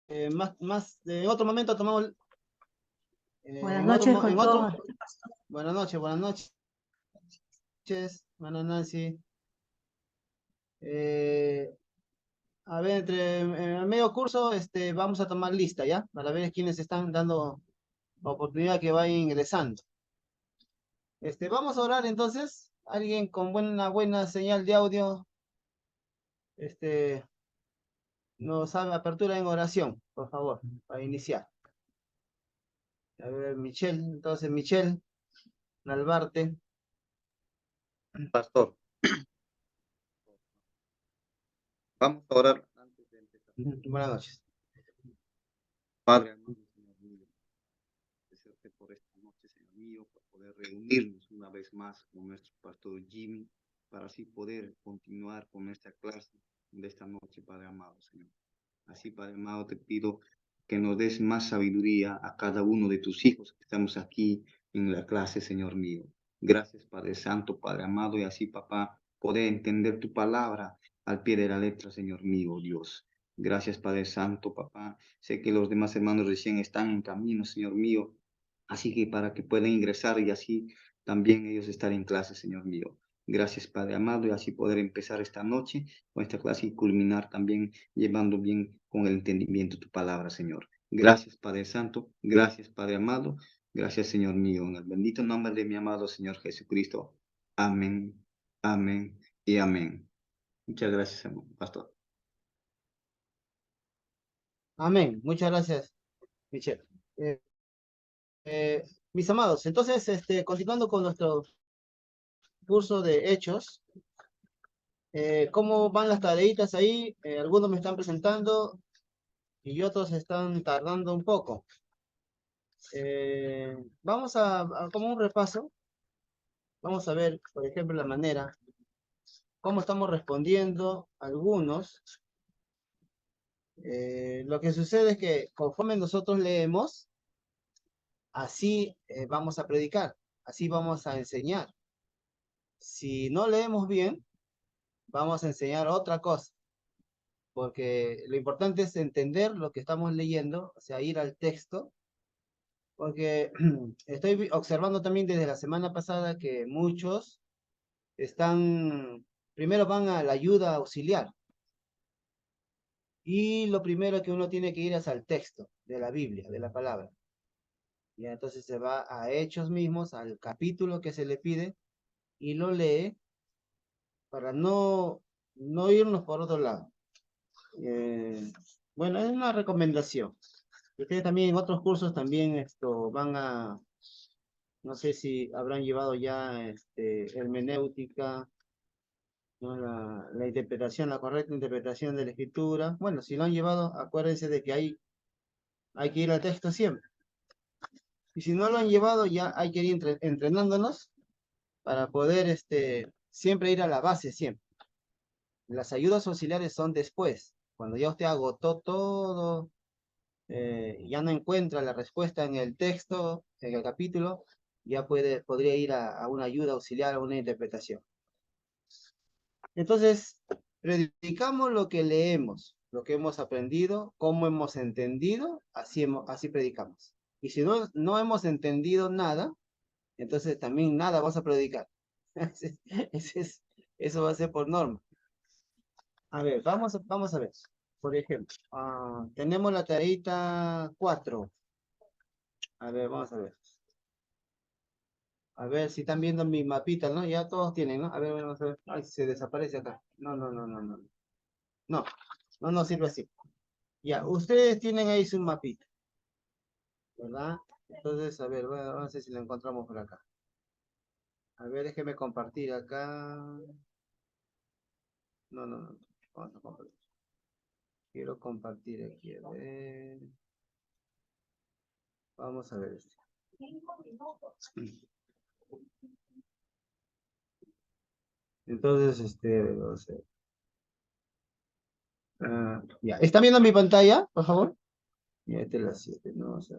en otro momento tomamos, Buenas noches con en otro, todos. buenas noches, buenas Nancy. Eh, a ver, en el medio curso, vamos a tomar lista, ¿ya? Para ver quiénes están dando oportunidad que vayan ingresando. Vamos a orar entonces. Alguien con buena señal de audio, nos haga apertura en oración, por favor, para iniciar. A ver, Michelle, entonces Michelle, Nalbarte. Pastor, vamos a orar antes de empezar. Buenas noches. Padre amado, Señor mío, agradecerte por esta noche, Señor mío, por poder reunirnos una vez más con nuestro pastor Jimmy, para así poder continuar con esta clase de esta noche, Padre amado, Señor. Así, Padre amado, te pido que nos des más sabiduría a cada uno de tus hijos que estamos aquí en la clase, Señor mío. Gracias, Padre Santo, Padre amado, y así, papá, poder entender tu palabra al pie de la letra, Señor mío, Dios. Gracias, Padre Santo, papá. Sé que los demás hermanos recién están en camino, Señor mío. Así que para que puedan ingresar y así también ellos estar en clase, Señor mío. Gracias, Padre amado, y así poder empezar esta noche con esta clase y culminar también llevando bien con el entendimiento tu palabra, Señor. Gracias, Padre Santo. Gracias, Padre amado. Gracias, Señor mío. En el bendito nombre de mi amado Señor Jesucristo. Amén, amén y amén. Muchas gracias, hermano, pastor. Amén. Muchas gracias, Michelle. Eh, Mis amados, entonces, continuando con nuestro curso de hechos, ¿cómo van las tareitas ahí? Algunos me están presentando y otros están tardando un poco. Vamos como un repaso. Vamos a ver, por ejemplo, la manera, cómo estamos respondiendo algunos. Lo que sucede es que conforme nosotros leemos, así vamos a predicar, así vamos a enseñar. Si no leemos bien, vamos a enseñar otra cosa, porque lo importante es entender lo que estamos leyendo, o sea, ir al texto, porque estoy observando también desde la semana pasada que muchos primero van a la ayuda auxiliar, y lo primero que uno tiene que ir es al texto de la Biblia, de la palabra. Y entonces se va a Hechos mismos, al capítulo que se le pide, y lo lee para no irnos por otro lado. Bueno, es una recomendación. Ustedes también en otros cursos también no sé si habrán llevado ya hermenéutica, ¿no? La interpretación, la correcta interpretación de la escritura. Bueno, si lo han llevado, acuérdense de que hay que ir al texto siempre. Y si no lo han llevado, ya hay que ir entrenándonos para poder siempre ir a la base, siempre. Las ayudas auxiliares son después, cuando ya usted agotó todo, ya no encuentra la respuesta en el texto, en el capítulo, ya podría ir a una ayuda auxiliar, a una interpretación. Entonces, predicamos lo que leemos, lo que hemos aprendido, cómo hemos entendido, así predicamos. Y si no hemos entendido nada, entonces también nada vas a predicar. Ese es- Eso va a ser por norma. A ver, vamos a ver. Por ejemplo, tenemos la tareita 4. A ver, vamos a ver. A ver si están viendo mi mapita, ¿no? Ya todos tienen, ¿no? A ver, vamos a ver. Ay, se desaparece acá. No, no, no, no, no. No, no sirve así. Ya, ustedes tienen ahí su mapita, ¿verdad? Entonces, a ver, bueno, vamos a ver si lo encontramos por acá. A ver, déjeme compartir acá. No, no, no. Vamos a compartir. Quiero compartir aquí. A ver. Vamos a ver esto. Entonces, vamos a ver. Ya, ¿están viendo mi pantalla, por favor? Ya, esta es la 7, ¿no? O sea,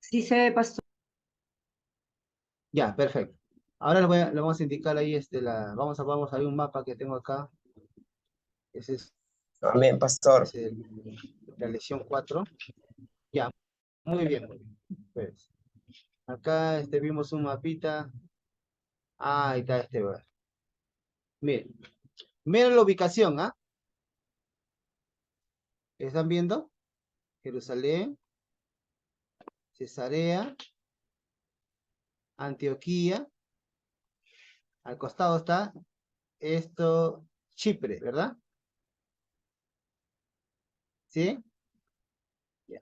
Sí se ve, pastor. ya, perfecto. Ahora le vamos a indicar ahí, vamos a ver un mapa que tengo acá. Ese es Amén, pastor. Es la lección 4. Ya, muy bien. Pues, acá vimos un mapita. Ah, ahí está este lugar. Miren, miren la ubicación, ¿ah? ¿Están viendo? Jerusalén, Cesarea, Antioquía. Al costado está Chipre, ¿verdad? ¿Sí? Ya.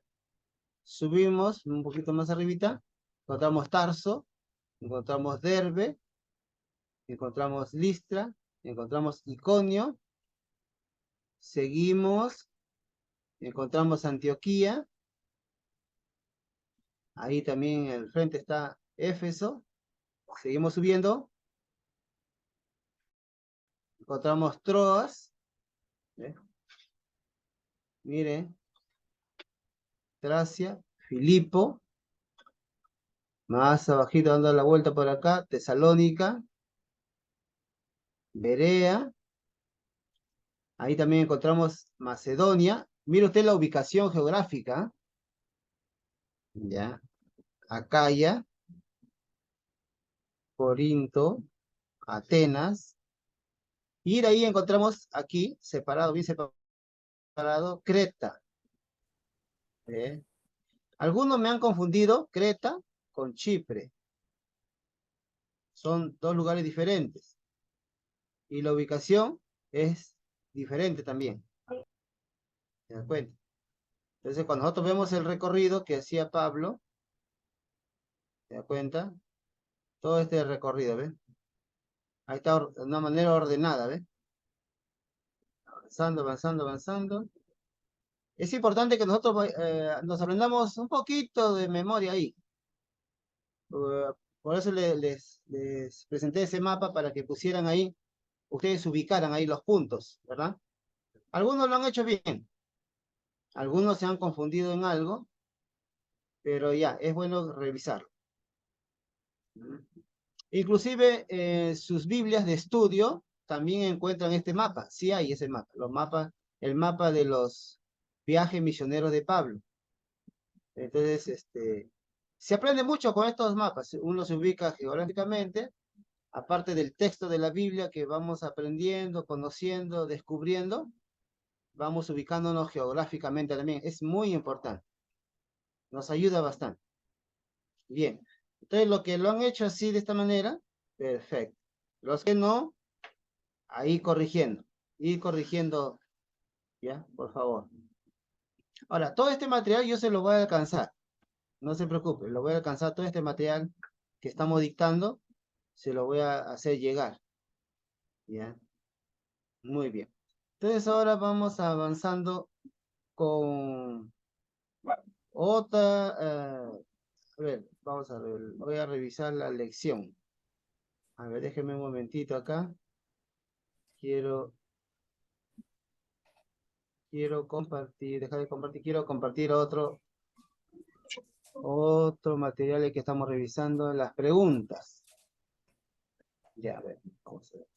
Subimos un poquito más arribita. Encontramos Tarso, encontramos Derbe, encontramos Listra, encontramos Iconio. Seguimos, encontramos Antioquía. Ahí también en el frente está Éfeso. Seguimos subiendo. Encontramos Troas. ¿Ve? Miren. Tracia. Filipo. Más abajito dando la vuelta por acá. Tesalónica. Berea. Ahí también encontramos Macedonia. Mire usted la ubicación geográfica. Ya. Acaya. Corinto. Atenas. Y de ahí encontramos aquí, separado, bien separado, Creta. ¿Eh? Algunos me han confundido Creta con Chipre. Son dos lugares diferentes. Y la ubicación es diferente también. ¿Se dan cuenta? Entonces, cuando nosotros vemos el recorrido que hacía Pablo, ¿se da cuenta? Todo este recorrido, ¿ves? Ahí está de una manera ordenada, ¿ves? Avanzando, avanzando, avanzando. Es importante que nosotros nos aprendamos un poquito de memoria ahí. Por eso les presenté ese mapa para que pusieran ahí, ustedes ubicaran ahí los puntos, ¿verdad? Algunos lo han hecho bien, algunos se han confundido en algo, pero ya, es bueno revisarlo. Inclusive sus Biblias de estudio también encuentran este mapa, sí hay ese mapa, el mapa de los viajes misioneros de Pablo. Entonces, se aprende mucho con estos mapas, uno se ubica geográficamente, aparte del texto de la Biblia que vamos aprendiendo, conociendo, descubriendo, vamos ubicándonos geográficamente también. Es muy importante. Nos ayuda bastante. Bien. Entonces, los que lo han hecho así de esta manera, perfecto. Los que no, ahí corrigiendo. Ir corrigiendo, ¿ya? Por favor. Ahora, todo este material yo se lo voy a alcanzar. No se preocupe, lo voy a alcanzar. Todo este material que estamos dictando, se lo voy a hacer llegar. ¿Ya? Muy bien. Entonces ahora vamos avanzando con otra, a ver, vamos a ver, voy a revisar la lección. A ver, déjeme un momentito acá. Quiero compartir, dejar de compartir, quiero compartir otro material que estamos revisando, las preguntas. Ya, a ver, vamos a ver.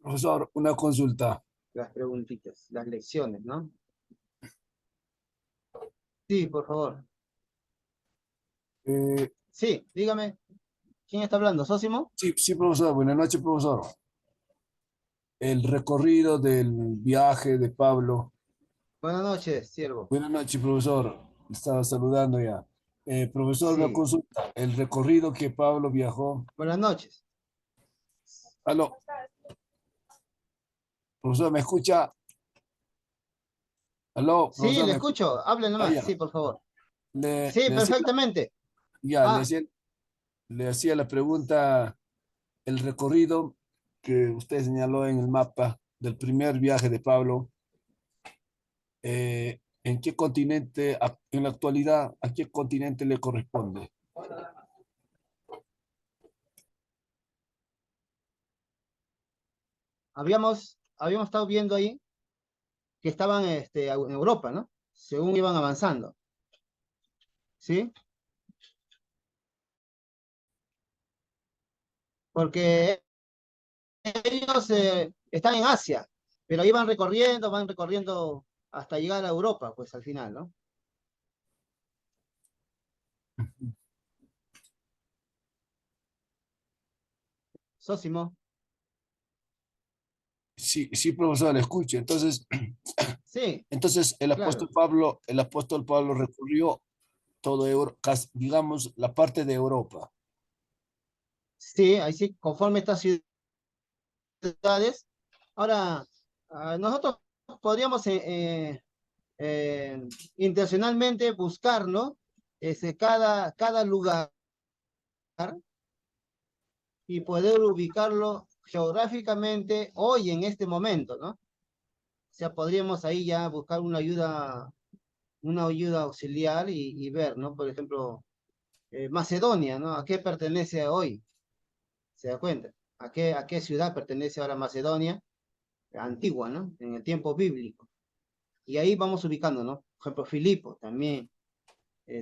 Profesor, una consulta. Las preguntitas, las lecciones, ¿no? Sí, por favor. Sí, dígame. ¿Quién está hablando? ¿Sósimo? Sí, sí, profesor. Buenas noches, profesor. El recorrido del viaje de Pablo. Buenas noches, siervo. Buenas noches, profesor. Estaba saludando ya. Profesor, una Sí. consulta. El recorrido que Pablo viajó. Buenas noches. Aló. Profesor, ¿me escucha? Aló, Sí, profesor, le ¿me escucha? escucho. Hable Ah, nomás. ya. Sí, por favor. Le, Sí, le hacía, perfectamente. ya, Ah, le hacía la pregunta, el recorrido que usted señaló en el mapa del primer viaje de Pablo. ¿En qué continente, en la actualidad, a qué continente le corresponde? habíamos estado viendo ahí que estaban en Europa, ¿no? Según iban avanzando. ¿Sí? Porque ellos están en Asia. Pero ahí van recorriendo hasta llegar a Europa, pues al final, ¿no? Sósimo. Sí, sí, profesor, escuche. Entonces, Sí, entonces claro. el apóstol Pablo recorrió todo digamos, la parte de Europa. Sí, ahí sí, conforme estas ciudades. Ahora, nosotros podríamos intencionalmente buscar, ¿no? Cada lugar y poder ubicarlo geográficamente hoy en este momento, ¿no? O sea, podríamos ahí ya buscar una ayuda auxiliar y ver, ¿no? Por ejemplo, Macedonia, ¿no? ¿A qué pertenece hoy? ¿Se da cuenta? A qué ciudad pertenece ahora Macedonia? Antigua, ¿no? En el tiempo bíblico. Y ahí vamos ubicando, ¿no? Por ejemplo, Filipo también,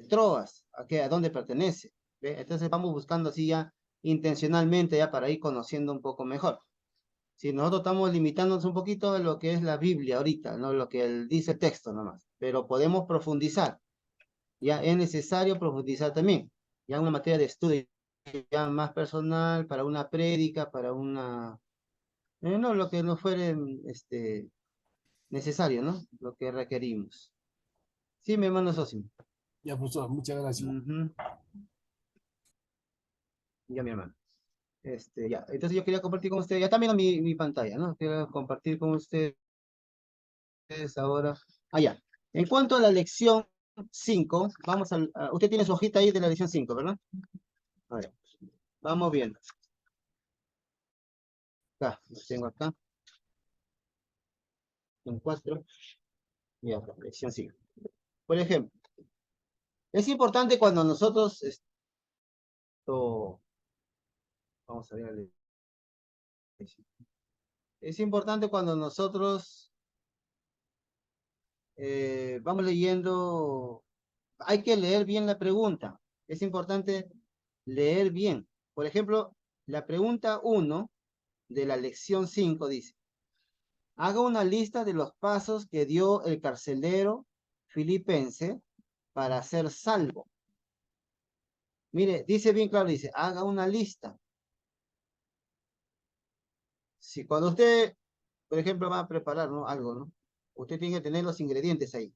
Troas, a dónde pertenece? ¿Ve? Entonces vamos buscando así ya intencionalmente ya para ir conociendo un poco mejor. Si nosotros estamos limitándonos un poquito a lo que es la Biblia ahorita, ¿no? Lo que dice el texto nomás, pero podemos profundizar. Ya es necesario profundizar también. Ya una materia de estudio ya más personal, para una prédica, para una... no, lo que nos fuere necesario, ¿no? Lo que requerimos. Sí, mi hermano socio. Ya, profesor, muchas gracias. Ujú. Ya, mi hermano. Ya. Entonces yo quería compartir con ustedes, ya también mi pantalla, ¿no? Quiero compartir con ustedes ahora. Ah, ya. En cuanto a la lección 5 usted tiene su hojita ahí de la lección 5, ¿verdad? A ver, vamos viendo. Acá, lo tengo acá. En 4. Ya, lección 5. Por ejemplo, es importante cuando nosotros, vamos a ver la lección. Es importante cuando nosotros vamos leyendo, hay que leer bien la pregunta. Es importante leer bien. Por ejemplo, la pregunta 1 de la lección 5 dice, haga una lista de los pasos que dio el carcelero filipense para ser salvo. Mire, dice bien claro, dice, haga una lista. Si cuando usted, por ejemplo, va a preparar, ¿no? Algo, ¿no? Usted tiene que tener los ingredientes ahí.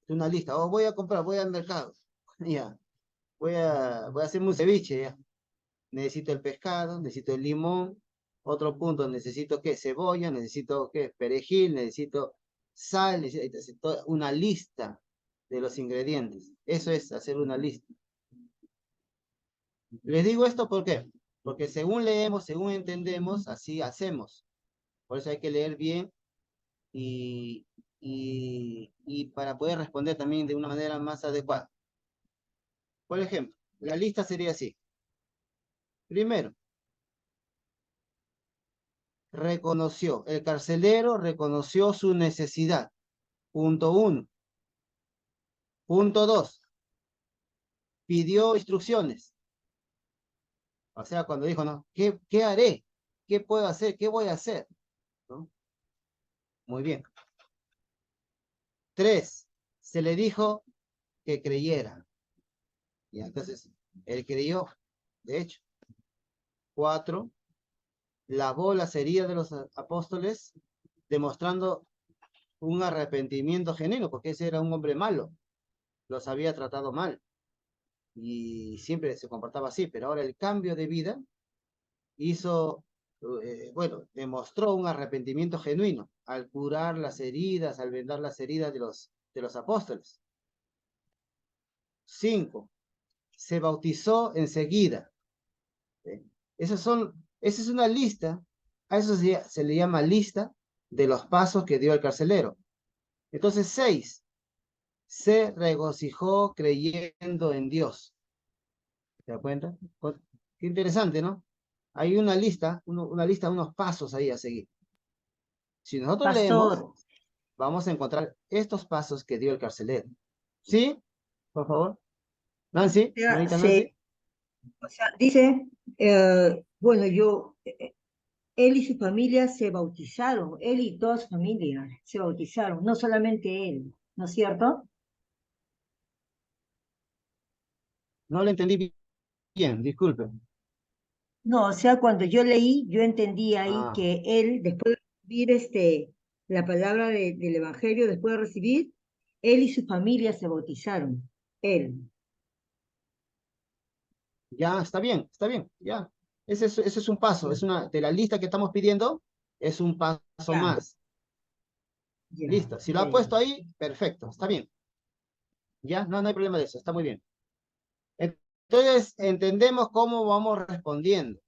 Una lista. O voy a comprar, voy al mercado. Ya. Voy a hacerme un ceviche, ya. Necesito el pescado, necesito el limón. Otro punto, necesito qué, cebolla, necesito qué, perejil, necesito sal, necesito una lista de los ingredientes. Eso es hacer una lista. Les digo esto ¿por qué? Porque según leemos, según entendemos, así hacemos. Por eso hay que leer bien y para poder responder también de una manera más adecuada. Por ejemplo, la lista sería así. Primero, el carcelero reconoció su necesidad. Punto 1. Punto 2. Pidió instrucciones. O sea, cuando dijo, ¿no? ¿Qué haré? ¿Qué puedo hacer? ¿Qué voy a hacer? ¿No? Muy bien. 3. Se le dijo que creyera. Y entonces, él creyó, de hecho. 4. Lavó las heridas de los apóstoles, demostrando un arrepentimiento genuino, porque ese era un hombre malo. Los había tratado mal. Y siempre se comportaba así, pero ahora el cambio de vida hizo, bueno, demostró un arrepentimiento genuino al curar las heridas, al vendar las heridas de los apóstoles. 5. Se bautizó enseguida. Esa es una lista, a eso se le llama lista de los pasos que dio el carcelero. Entonces, 6. Se regocijó creyendo en Dios. ¿Se da cuenta? Qué interesante, ¿no? Hay una lista, unos pasos ahí a seguir. Si nosotros leemos, Pastor, vamos a encontrar estos pasos que dio el carcelero. ¿Sí? Por favor. Nancy, señorita Nancy. o sea, dice, bueno, yo él y su familia se bautizaron, él y toda su familia se bautizaron, no solamente él, ¿no es cierto? No lo entendí bien, disculpe. No, o sea, cuando yo leí, yo entendí ahí Ah, que él, después de recibir la palabra del Evangelio, después de recibir, él y su familia se bautizaron, él. ya, está bien, ya. Ese es un paso, es una, de la lista que estamos pidiendo, es un paso Ya, más. ya, Listo, si lo ya, ha ya. puesto ahí, perfecto, está bien. Ya, no, no hay problema de eso, está muy bien. Entonces, entendemos cómo vamos respondiendo.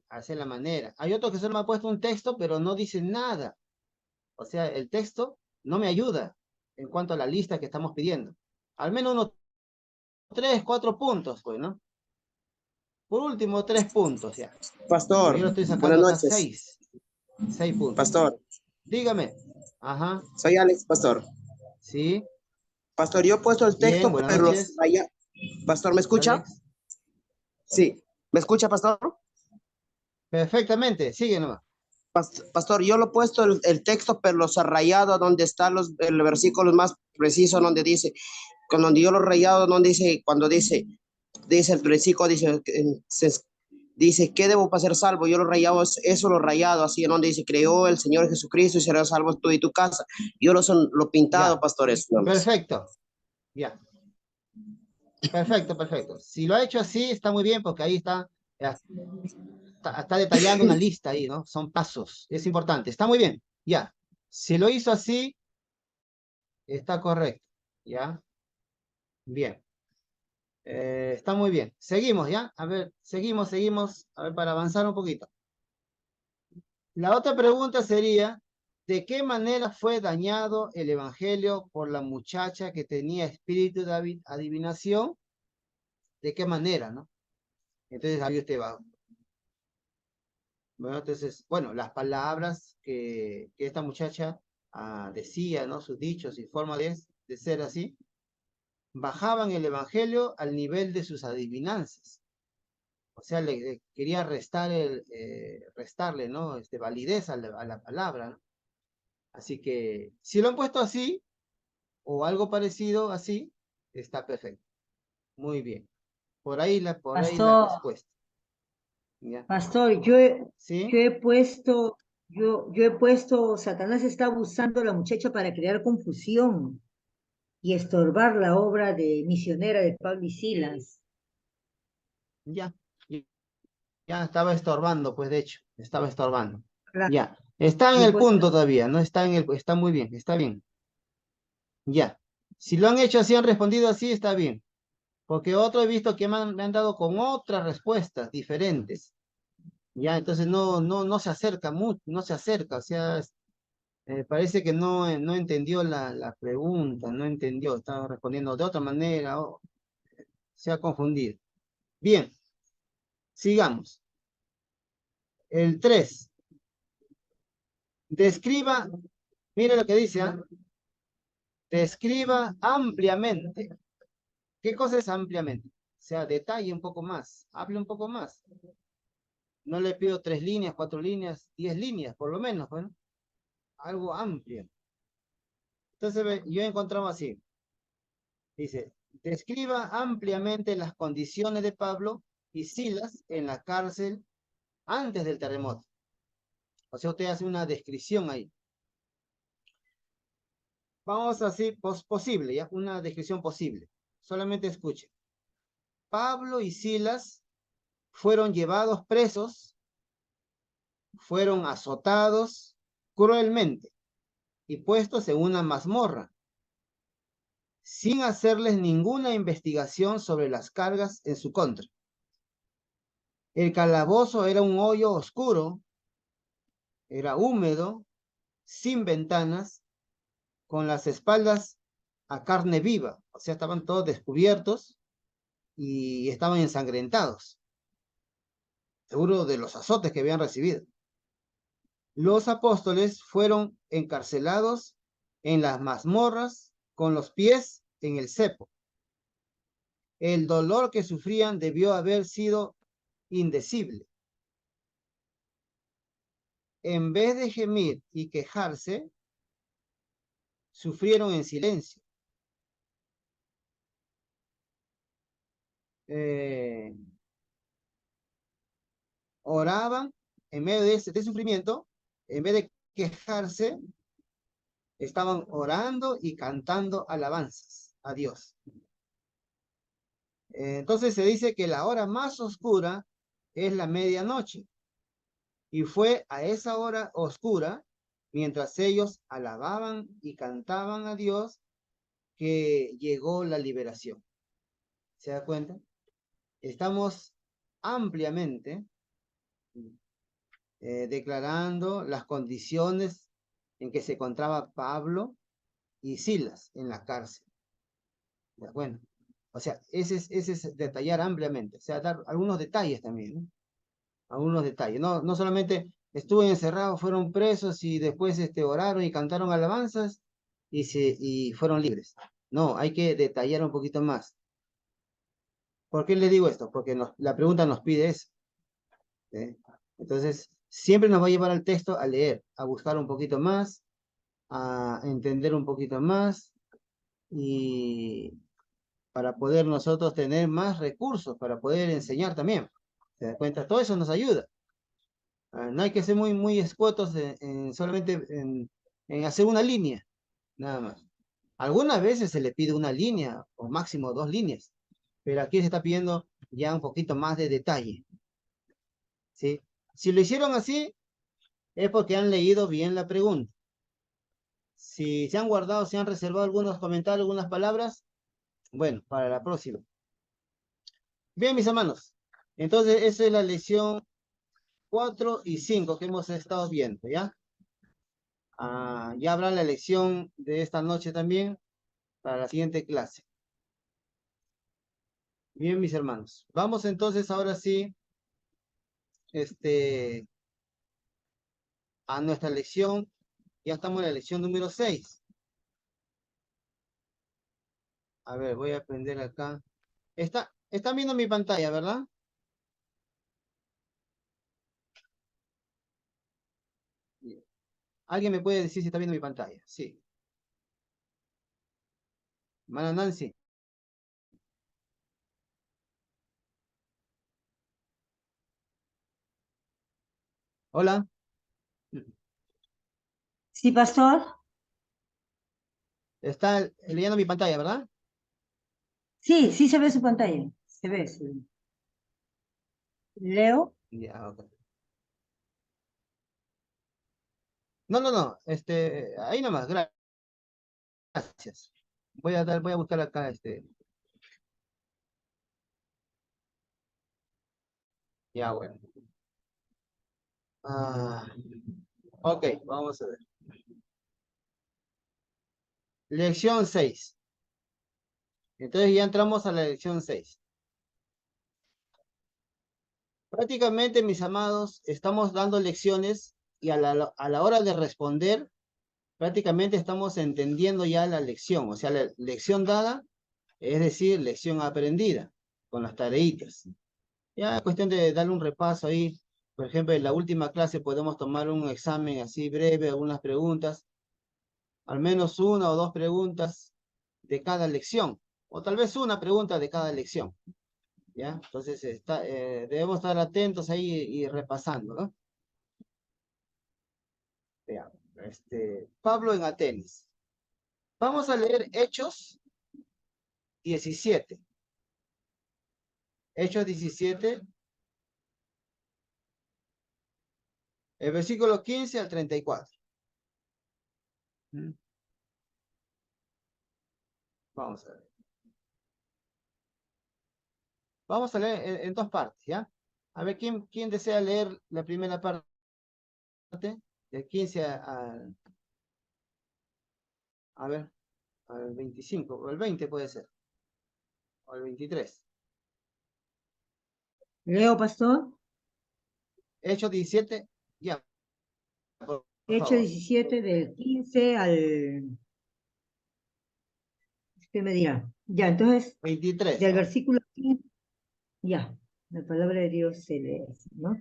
Hace la manera. Hay otros que solo me ha puesto un texto, pero no dicen nada. O sea, el texto no me ayuda en cuanto a la lista que estamos pidiendo. Al menos unos 3, 4 puntos, pues, ¿no? Por último, 3 puntos ya. Pero Pastor, yo lo estoy buenas sacando acá noches. 6. 6 puntos. Pastor, Dígame. Ajá. soy Alex, pastor. Sí. Pastor, yo he puesto el Bien, texto, buenas pero los noches, raya. Pastor, ¿me escucha? Alex. Sí. ¿Me escucha, pastor? Perfectamente. Sigue nomás. Pastor, yo lo he puesto el texto, pero los rayado donde están el versículo más preciso, donde dice, con donde yo lo he rayado, donde dice, cuando dice el versículo, dice, ¿qué debo para ser salvo? Yo lo rayado, eso lo rayado, así, donde dice, creó el Señor Jesucristo y serás salvo tú y tu casa. Yo lo pintado, Ya. pastores. Perfecto. Ya. Perfecto, perfecto. Si lo ha hecho así, está muy bien, porque ahí está detallando una lista ahí, ¿no? Son pasos. Es importante. Está muy bien. Ya. Si lo hizo así, está correcto. ¿Ya? Bien. Está muy bien. Seguimos, ¿ya? A ver, seguimos. A ver, para avanzar un poquito. La otra pregunta sería, ¿de qué manera fue dañado el evangelio por la muchacha que tenía espíritu de adivinación? ¿De qué manera, no? Entonces ahí usted va. Bueno, entonces, bueno, las palabras que esta muchacha decía, ¿no? Sus dichos y forma de ser así, bajaban el evangelio al nivel de sus adivinanzas. O sea, le quería restarle, ¿no? Validez a la palabra, ¿no? Así que, si lo han puesto así, o algo parecido así, está perfecto. Muy bien. Por ahí la Pastor, respuesta. ¿Ya? pastor, ¿Sí? yo he puesto, yo he puesto, Satanás está abusando a la muchacha para crear confusión y estorbar la obra de misionera de Pablo y Silas. Ya. Ya estaba estorbando, pues de hecho, estaba estorbando. Claro, Ya. Está en yo he el puesto, punto todavía, no está está muy bien, está bien. Ya. Si lo han hecho así, han respondido así, está bien. Porque otro he visto que me han dado con otras respuestas diferentes. Ya, entonces no se acerca mucho, no se acerca, o sea, parece que no entendió la pregunta, no entendió, estaba respondiendo de otra manera, o se ha confundido. Bien, sigamos. El 3. Describa, mire lo que dice, ¿ah? Describa ampliamente. ¿Qué cosa es ampliamente? O sea, detalle un poco más, hable un poco más. No le pido 3 líneas, 4 líneas, 10 líneas, por lo menos, bueno, algo amplio. Entonces, yo he encontrado así. Dice, describa ampliamente las condiciones de Pablo y Silas en la cárcel antes del terremoto. O sea, usted hace una descripción ahí. Vamos así, posible, ¿ya? Una descripción posible. Solamente escuche. Pablo y Silas fueron llevados presos, fueron azotados cruelmente y puestos en una mazmorra, sin hacerles ninguna investigación sobre las cargas en su contra. El calabozo era un hoyo oscuro, era húmedo, sin ventanas, con las espaldas a carne viva, o sea, estaban todos descubiertos y estaban ensangrentados, seguro de los azotes que habían recibido. Los apóstoles fueron encarcelados en las mazmorras con los pies en el cepo. El dolor que sufrían debió haber sido indecible. en vez de gemir y quejarse, sufrieron en silencio. Oraban en medio de este sufrimiento, en vez de quejarse, estaban orando y cantando alabanzas a Dios. Entonces se dice que la hora más oscura es la medianoche. Y fue a esa hora oscura, mientras ellos alababan y cantaban a Dios, que llegó la liberación. ¿Se da cuenta? Estamos ampliamente declarando las condiciones en que se encontraba Pablo y Silas en la cárcel. ¿De acuerdo? O sea, ese es detallar ampliamente, o sea, dar algunos detalles también, ¿no? Algunos detalles, no solamente estuve encerrado, fueron presos y después oraron y cantaron alabanzas y fueron libres. No, hay que detallar un poquito más. ¿Por qué les digo esto? Porque la pregunta nos pide eso. ¿Sí? Entonces, siempre nos va a llevar al texto a leer, a buscar un poquito más, a entender un poquito más y para poder nosotros tener más recursos, para poder enseñar también. ¿Se da cuenta? Todo eso nos ayuda. No hay que ser muy escuetos solamente en hacer una línea, nada más. Algunas veces se le pide una línea o máximo 2 líneas, pero aquí se está pidiendo ya un poquito más de detalle. ¿Sí? Si lo hicieron así, es porque han leído bien la pregunta. Si se han guardado, se han reservado algunos comentarios, algunas palabras, bueno, para la próxima. Bien, mis hermanos, entonces esa es la lección 4 y 5 que hemos estado viendo, ¿ya? Ya habrá la lección de esta noche también para la siguiente clase. Bien, mis hermanos. Vamos entonces ahora sí a nuestra lección. Ya estamos en la lección número 6. A ver, voy a aprender acá. Están viendo mi pantalla, ¿verdad? ¿Alguien me puede decir si está viendo mi pantalla? Sí. Hermana Nancy. Hola. Sí, pastor. Está leyendo mi pantalla, ¿verdad? Sí, sí se ve su pantalla. Se ve. Se ve. Leo. Ya, ok. No. Ahí nomás, gracias. Voy a buscar acá Ya, bueno. Ok, vamos a ver. Lección 6. Entonces ya entramos a la lección 6. Prácticamente, mis amados, estamos dando lecciones y a la hora de responder, prácticamente estamos entendiendo ya la lección. O sea, la lección dada, es decir, lección aprendida, con las tareitas. Ya es cuestión de darle un repaso ahí. Por ejemplo, en la última clase podemos tomar un examen así breve, algunas preguntas, al menos 1 o 2 preguntas de cada lección, o tal vez una pregunta de cada lección. ¿Ya? Entonces debemos estar atentos ahí y repasando, ¿no? Veamos, Pablo en Atenas. Vamos a leer Hechos 17. Hechos 17, el versículo 15 al 34. Vamos a ver. Vamos a leer en 2 partes, ¿ya? A ver, ¿quién desea leer la primera parte? Del 15 a ver, al 25, o el 20 puede ser, o el 23. Leo, pastor. Hechos 17, ya, por Hecho favor. 17 del 15 al... ¿Qué me dirá? Ya, entonces, 23. del Ahora. versículo 15, ya, la palabra de Dios se lee así, ¿no?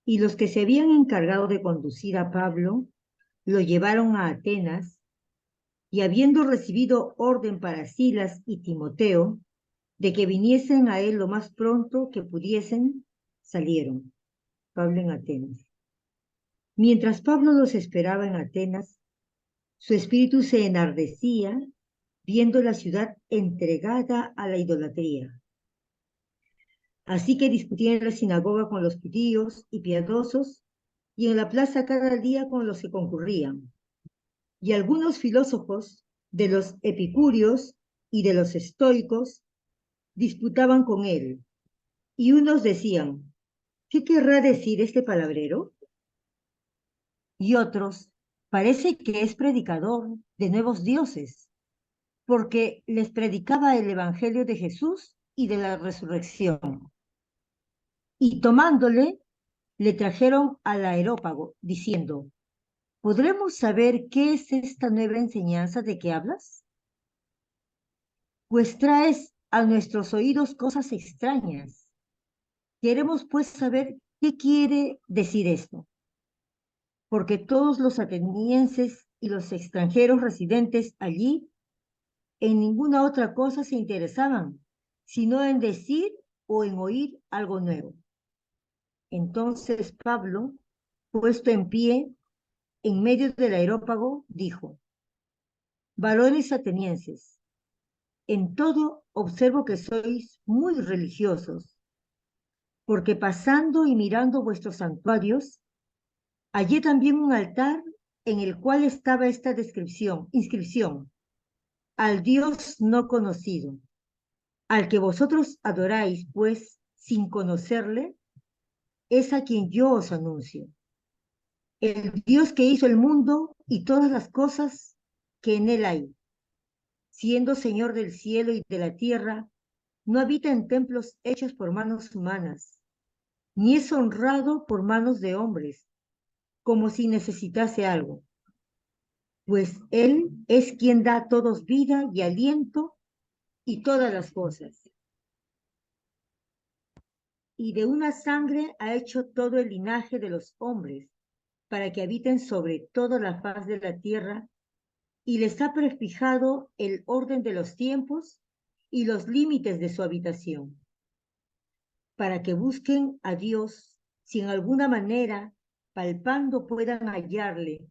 Y los que se habían encargado de conducir a Pablo lo llevaron a Atenas, y habiendo recibido orden para Silas y Timoteo de que viniesen a él lo más pronto que pudiesen, salieron. Pablo en Atenas. Mientras Pablo los esperaba en Atenas, su espíritu se enardecía viendo la ciudad entregada a la idolatría. Así que discutía en la sinagoga con los judíos y piadosos, y en la plaza cada día con los que concurrían. Y algunos filósofos de los epicúreos y de los estoicos disputaban con él, y unos decían: ¿qué querrá decir este palabrero? Y otros: parece que es predicador de nuevos dioses, porque les predicaba el evangelio de Jesús y de la resurrección. Y tomándole, le trajeron al Areópago, diciendo: ¿podremos saber qué es esta nueva enseñanza de que hablas? Pues traes a nuestros oídos cosas extrañas. Queremos pues saber qué quiere decir esto, porque todos los atenienses y los extranjeros residentes allí en ninguna otra cosa se interesaban, sino en decir o en oír algo nuevo. Entonces Pablo, puesto en pie en medio del areópago, dijo: varones atenienses, en todo observo que sois muy religiosos, porque pasando y mirando vuestros santuarios, hallé también un altar en el cual estaba esta inscripción: al Dios no conocido, al que vosotros adoráis, pues, sin conocerle, es a quien yo os anuncio. El Dios que hizo el mundo y todas las cosas que en él hay, siendo Señor del cielo y de la tierra, no habita en templos hechos por manos humanas, ni es honrado por manos de hombres, como si necesitase algo, pues Él es quien da a todos vida y aliento y todas las cosas. Y de una sangre ha hecho todo el linaje de los hombres, para que habiten sobre toda la faz de la tierra, y les ha prefijado el orden de los tiempos y los límites de su habitación, para que busquen a Dios, si en alguna manera, palpando, puedan hallarle,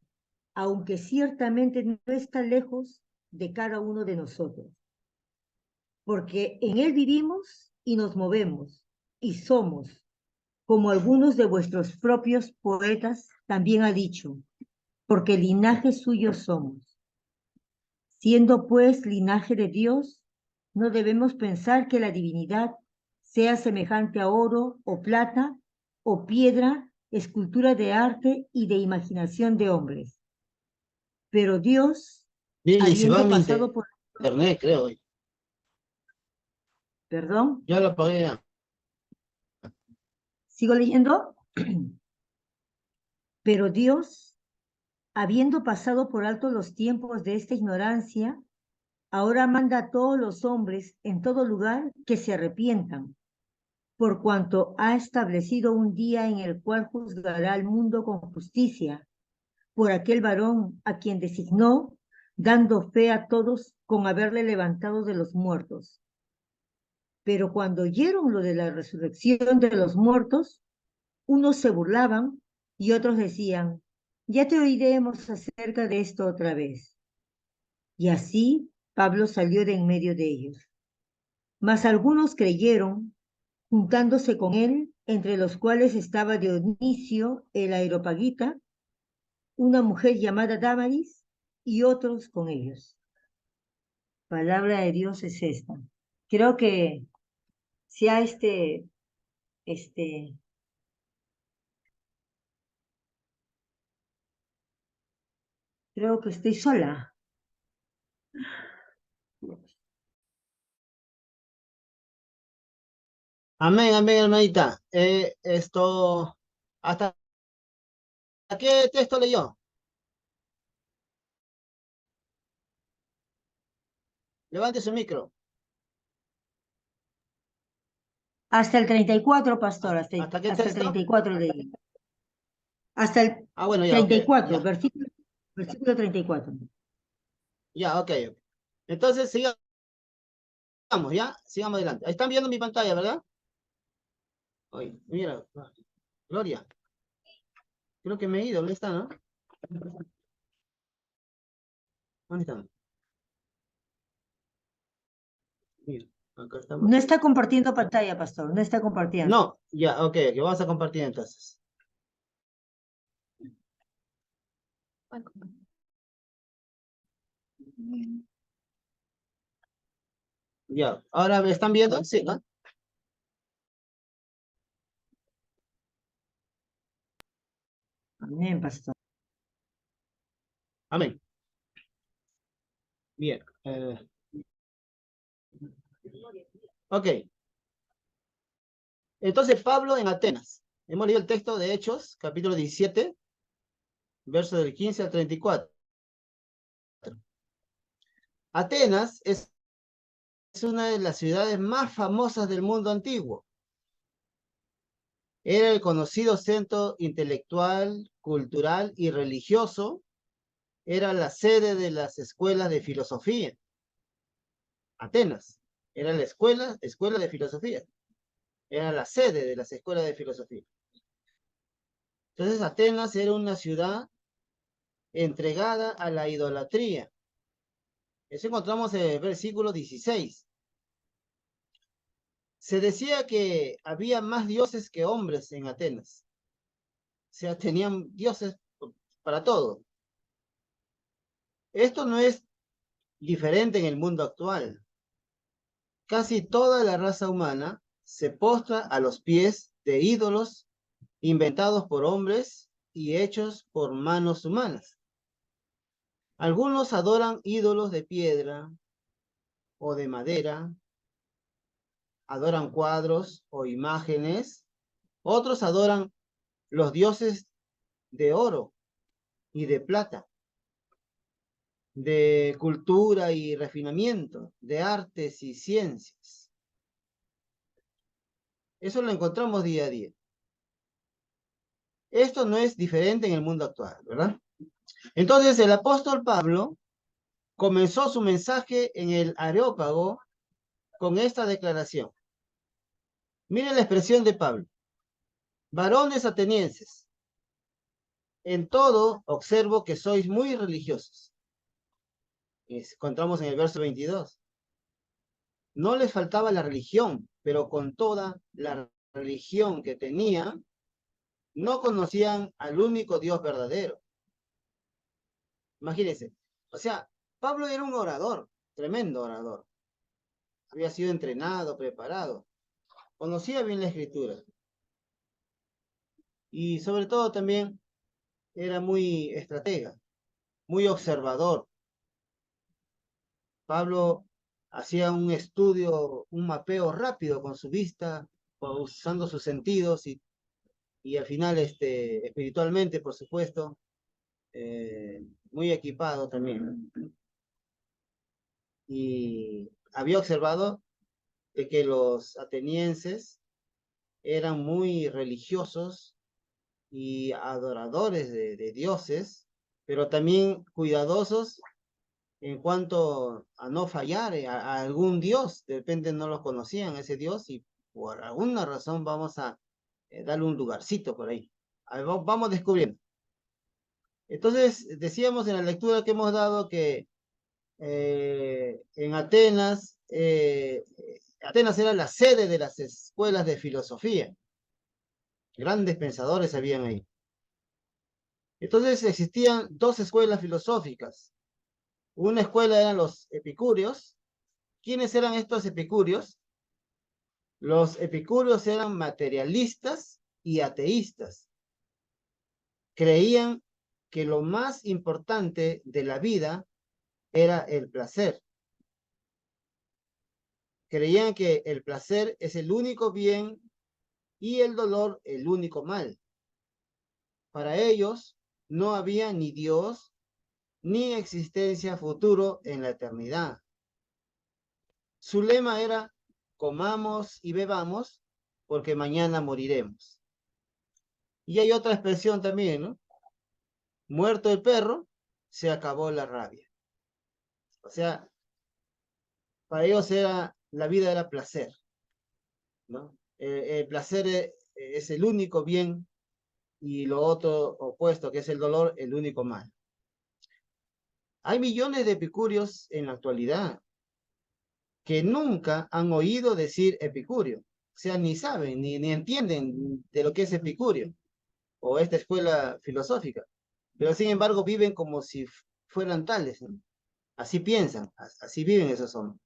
aunque ciertamente no está lejos de cada uno de nosotros. Porque en él vivimos y nos movemos y somos, como algunos de vuestros propios poetas también ha dicho, porque linaje suyo somos. Siendo pues linaje de Dios, no debemos pensar que la divinidad sea semejante a oro o plata o piedra, escultura de arte y de imaginación de hombres. Pero Dios, Bien, se va habiendo mi pasado por... internet, creo. Perdón, Ya lo apagué ya. ¿sigo leyendo? Pero Dios, habiendo pasado por alto los tiempos de esta ignorancia, ahora manda a todos los hombres en todo lugar que se arrepientan, por cuanto ha establecido un día en el cual juzgará al mundo con justicia, por aquel varón a quien designó, dando fe a todos con haberle levantado de los muertos. Pero cuando oyeron lo de la resurrección de los muertos, unos se burlaban y otros decían: ya te oiremos acerca de esto otra vez. Y así Pablo salió de en medio de ellos. Mas algunos creyeron, juntándose con él, entre los cuales estaba Dionisio el Areopagita, una mujer llamada Dámaris, y otros con ellos. Palabra de Dios es esta. Creo que sea creo que estoy sola. Amén, amén, hermanita. ¿Hasta qué texto leyó? Levante su micro. Hasta el 34, pastor, ¿Hasta qué hasta el texto? 34 leí. hasta el Bueno, ya, ok, 34, ya, versículo 34. ya, ok, ok. Entonces, sigamos, ya, sigamos adelante. Están viendo mi pantalla, ¿verdad? Oye, mira, Gloria, creo que me he ido, ¿dónde está, no? ¿Dónde están? Mira, acá estamos. No está compartiendo pantalla, pastor, no está compartiendo. No, ya, ok, que vamos a compartir entonces. Ya, ahora me están viendo, sí, ¿no? Amén, pastor. Amén. Bien. Ok. Entonces, Pablo en Atenas. Hemos leído el texto de Hechos, capítulo 17, verso del 15 al 34. Atenas es una de las ciudades más famosas del mundo antiguo. Era el conocido centro intelectual, cultural y religioso. Era la sede de las escuelas de filosofía. Atenas era la escuela de filosofía. Era la sede de las escuelas de filosofía. Entonces, Atenas era una ciudad entregada a la idolatría. Eso encontramos en el versículo 16. Se decía que había más dioses que hombres en Atenas. O sea, tenían dioses para todo. Esto no es diferente en el mundo actual. Casi toda la raza humana se postra a los pies de ídolos inventados por hombres y hechos por manos humanas. Algunos adoran ídolos de piedra o de madera, adoran cuadros o imágenes, otros adoran los dioses de oro y de plata, de cultura y refinamiento, de artes y ciencias. Eso lo encontramos día a día. Esto no es diferente en el mundo actual, ¿verdad? Entonces el apóstol Pablo comenzó su mensaje en el Areópago con esta declaración. Miren la expresión de Pablo. Varones atenienses, en todo observo que sois muy religiosos. Encontramos en el verso 22. No les faltaba la religión, pero con toda la religión que tenían, no conocían al único Dios verdadero. Imagínense. O sea, Pablo era un orador, tremendo orador. Había sido entrenado, preparado. Conocía bien la escritura. Y sobre todo también era muy estratega, muy observador. Pablo hacía un estudio, un mapeo rápido con su vista, usando sus sentidos y al final espiritualmente, por supuesto, muy equipado también. Y había observado de que los atenienses eran muy religiosos y adoradores de dioses, pero también cuidadosos en cuanto a no fallar a algún dios. De repente no lo conocían ese dios y por alguna razón vamos a darle un lugarcito por ahí. Vamos descubriendo. Entonces, decíamos en la lectura que hemos dado que en Atenas, Atenas era la sede de las escuelas de filosofía. Grandes pensadores habían ahí. Entonces existían dos escuelas filosóficas. Una escuela eran los epicúreos. ¿Quiénes eran estos epicúreos? Los epicúreos eran materialistas y ateístas. Creían que lo más importante de la vida era el placer. Creían que el placer es el único bien y el dolor el único mal. Para ellos no había ni Dios ni existencia futuro en la eternidad. Su lema era: comamos y bebamos porque mañana moriremos. Y hay otra expresión también, ¿no? Muerto el perro, se acabó la rabia. O sea, para ellos la vida era placer, ¿no? El placer es el único bien y lo otro opuesto, que es el dolor, el único mal. Hay millones de epicúreos en la actualidad que nunca han oído decir epicurio. O sea, ni saben, ni entienden de lo que es epicurio o esta escuela filosófica. Pero sin embargo viven como si fueran tales, ¿no? Así piensan, así viven esos hombres.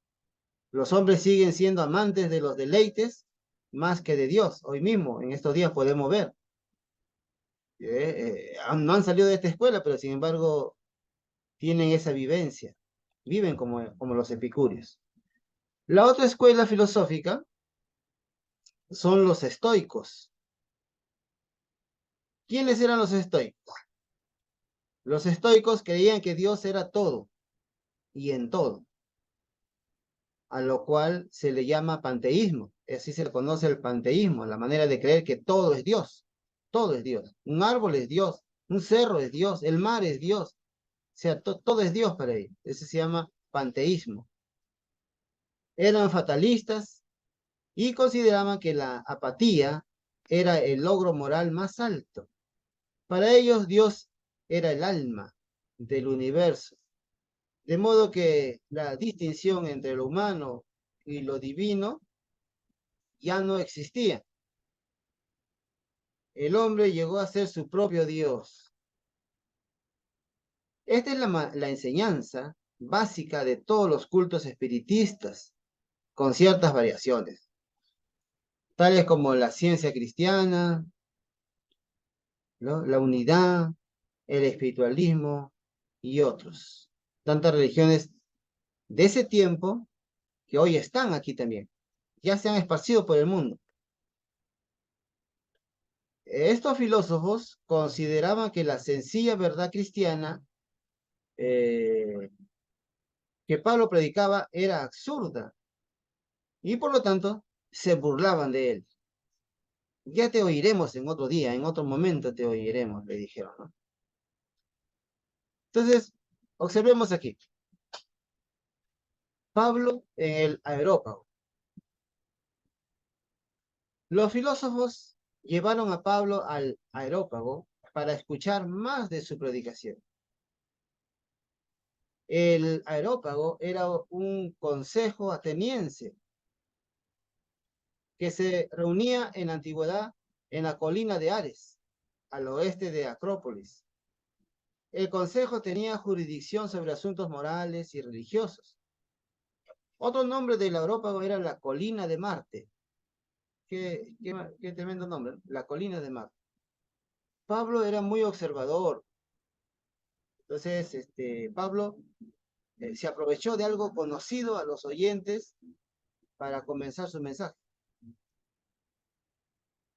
Los hombres siguen siendo amantes de los deleites más que de Dios. Hoy mismo, en estos días podemos ver. No han salido de esta escuela, pero sin embargo tienen esa vivencia. Viven como los epicúreos. La otra escuela filosófica son los estoicos. ¿Quiénes eran los estoicos? Los estoicos creían que Dios era todo y en todo, a lo cual se le llama panteísmo. Así se le conoce el panteísmo, la manera de creer que todo es Dios. Todo es Dios. Un árbol es Dios, un cerro es Dios, el mar es Dios. O sea, todo es Dios para ellos. Ese se llama panteísmo. Eran fatalistas y consideraban que la apatía era el logro moral más alto. Para ellos Dios era el alma del universo, de modo que la distinción entre lo humano y lo divino ya no existía. El hombre llegó a ser su propio Dios. Esta es la enseñanza básica de todos los cultos espiritistas, con ciertas variaciones, tales como la ciencia cristiana, ¿no? La unidad, el espiritualismo y otros. Tantas religiones de ese tiempo que hoy están aquí también. Ya se han esparcido por el mundo. Estos filósofos consideraban que la sencilla verdad cristiana que Pablo predicaba era absurda y por lo tanto se burlaban de él. Ya te oiremos en otro día, en otro momento te oiremos, le dijeron, ¿no? Entonces, observemos aquí. Pablo en el Areópago. Los filósofos llevaron a Pablo al Areópago para escuchar más de su predicación. El Areópago era un consejo ateniense que se reunía en la antigüedad en la colina de Ares, al oeste de Acrópolis. El consejo tenía jurisdicción sobre asuntos morales y religiosos. Otro nombre del Areópago era la colina de Marte. Qué tremendo nombre, la colina de Marte. Pablo era muy observador. Entonces, Pablo se aprovechó de algo conocido a los oyentes para comenzar su mensaje.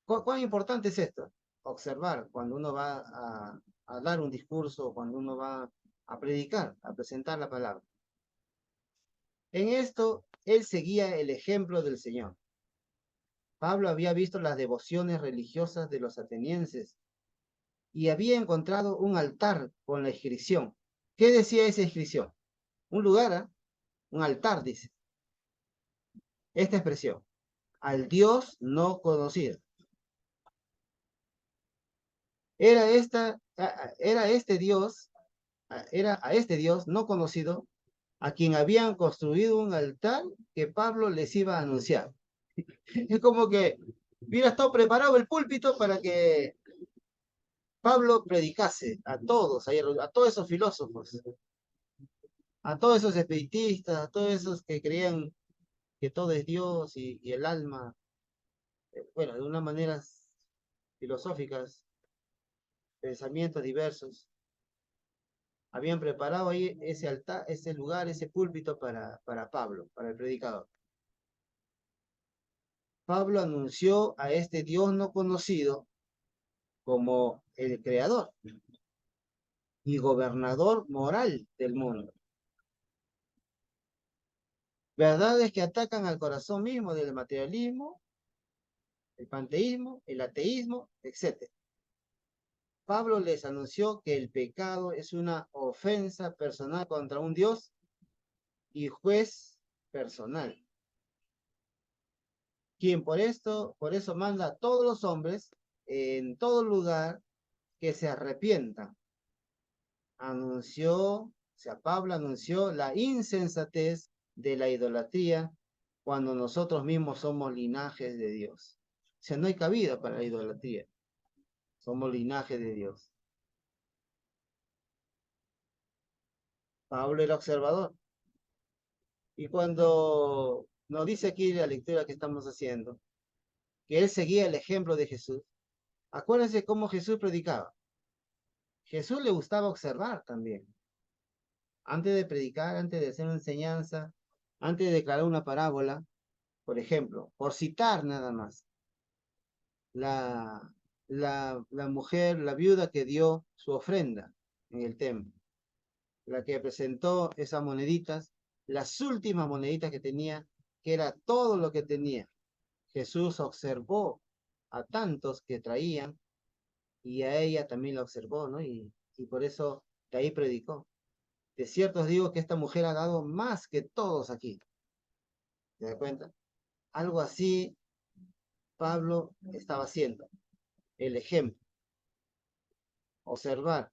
¿Cuán importante es esto? Observar cuando uno va a dar un discurso, cuando uno va a predicar, a presentar la palabra. En esto, él seguía el ejemplo del Señor. Pablo había visto las devociones religiosas de los atenienses y había encontrado un altar con la inscripción. ¿Qué decía esa inscripción? Un lugar, ¿eh? Un altar, dice. Esta expresión, al Dios no conocido. Era este Dios, era a este Dios no conocido a quien habían construido un altar que Pablo les iba a anunciar. Es como que hubiera estado preparado el púlpito para que Pablo predicase a todos esos filósofos, a todos esos espiritistas, a todos esos que creían que todo es Dios y el alma, bueno, de unas maneras filosóficas, pensamientos diversos, habían preparado ahí ese altar, ese lugar, ese púlpito para Pablo, para el predicador. Pablo anunció a este Dios no conocido como el creador y gobernador moral del mundo. Verdades que atacan al corazón mismo del materialismo, el panteísmo, el ateísmo, etc. Pablo les anunció que el pecado es una ofensa personal contra un Dios y juez personal, quien por eso manda a todos los hombres en todo lugar que se arrepientan. Pablo anunció la insensatez de la idolatría cuando nosotros mismos somos linajes de Dios. O sea, no hay cabida para la idolatría. Somos linaje de Dios. Pablo era observador. Y cuando nos dice aquí la lectura que estamos haciendo, que él seguía el ejemplo de Jesús, acuérdense cómo Jesús predicaba. Jesús le gustaba observar también. Antes de predicar, antes de hacer una enseñanza, antes de declarar una parábola, por ejemplo, por citar nada más, la, la mujer, la viuda que dio su ofrenda en el templo, la que presentó esas moneditas, las últimas moneditas que tenía, que era todo lo que tenía. Jesús observó a tantos que traían y a ella también la observó, ¿no? Y por eso de ahí predicó. De cierto os digo que esta mujer ha dado más que todos aquí. ¿Se da cuenta? Algo así Pablo estaba haciendo. El ejemplo. Observar.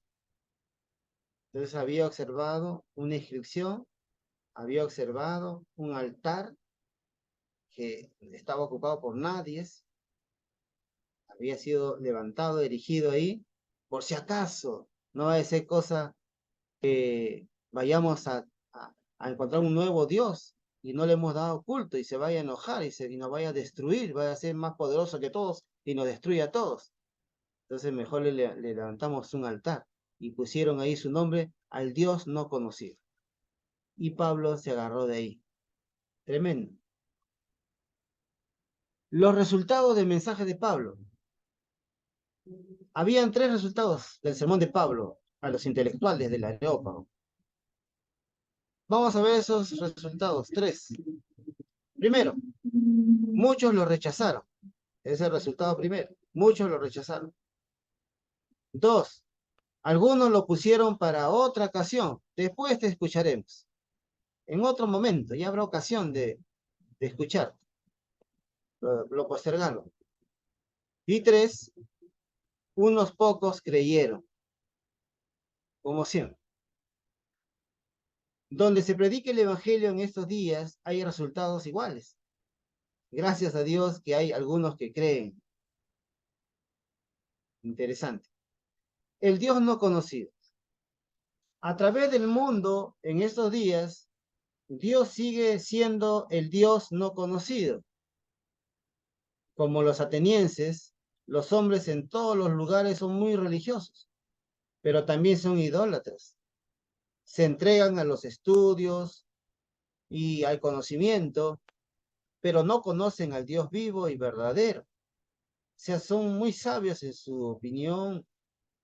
Entonces había observado una inscripción, había observado un altar que estaba ocupado por nadie, había sido levantado, erigido ahí, por si acaso no va a ser cosa que vayamos a encontrar un nuevo Dios y no le hemos dado culto y se vaya a enojar y nos vaya a destruir, vaya a ser más poderoso que todos y nos destruye a todos. Entonces mejor le levantamos un altar y pusieron ahí su nombre al Dios no conocido. Y Pablo se agarró de ahí. Tremendo. Los resultados del mensaje de Pablo. Habían 3 resultados del sermón de Pablo a los intelectuales del Areópago. Vamos a ver esos resultados. 3. Primero, muchos lo rechazaron. Ese es el resultado primero. Muchos lo rechazaron. 2. Algunos lo pusieron para otra ocasión. Después te escucharemos. En otro momento, ya habrá ocasión de escuchar. Lo postergaron. Y 3, unos pocos creyeron. Como siempre. Donde se predique el evangelio en estos días, hay resultados iguales. Gracias a Dios que hay algunos que creen. Interesante. El Dios no conocido. A través del mundo, en estos días, Dios sigue siendo el Dios no conocido. Como los atenienses, los hombres en todos los lugares son muy religiosos, pero también son idólatras. Se entregan a los estudios y al conocimiento, pero no conocen al Dios vivo y verdadero. O sea, son muy sabios en su opinión,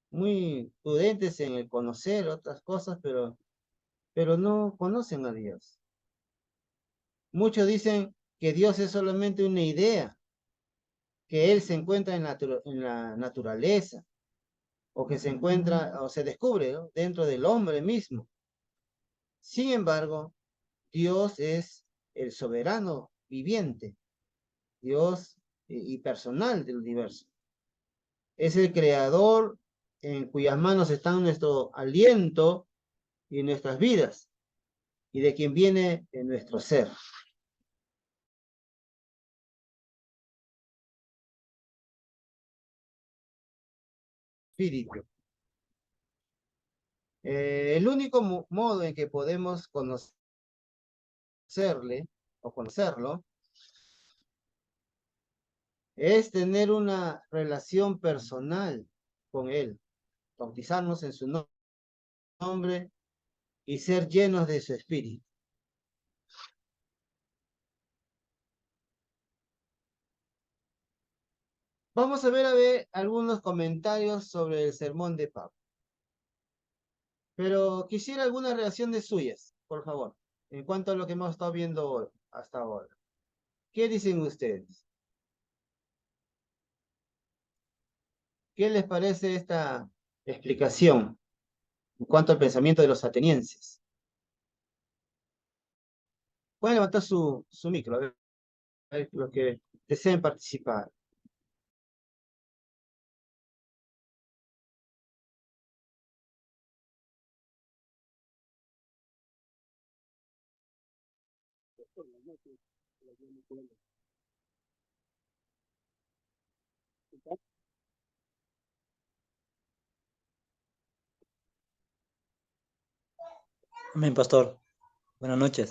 muy prudentes en el conocer otras cosas, pero no conocen a Dios. Muchos dicen que Dios es solamente una idea, que Él se encuentra en la naturaleza, o que se encuentra o se descubre, ¿no?, dentro del hombre mismo. Sin embargo, Dios es el soberano viviente, Dios y personal del universo. Es el creador en cuyas manos está nuestro aliento y nuestras vidas, y de quien viene en nuestro ser. Espíritu. El único modo en que podemos conocerle o conocerlo es tener una relación personal con Él, bautizarnos en su nombre y ser llenos de su espíritu. Vamos a ver algunos comentarios sobre el sermón de Pablo. Pero quisiera algunas reacciones suyas, por favor, en cuanto a lo que hemos estado viendo hoy, hasta ahora. ¿Qué dicen ustedes? ¿Qué les parece esta explicación en cuanto al pensamiento de los atenienses. Pueden levantar su micro, a ver los que deseen participar. Amén, pastor. Buenas noches.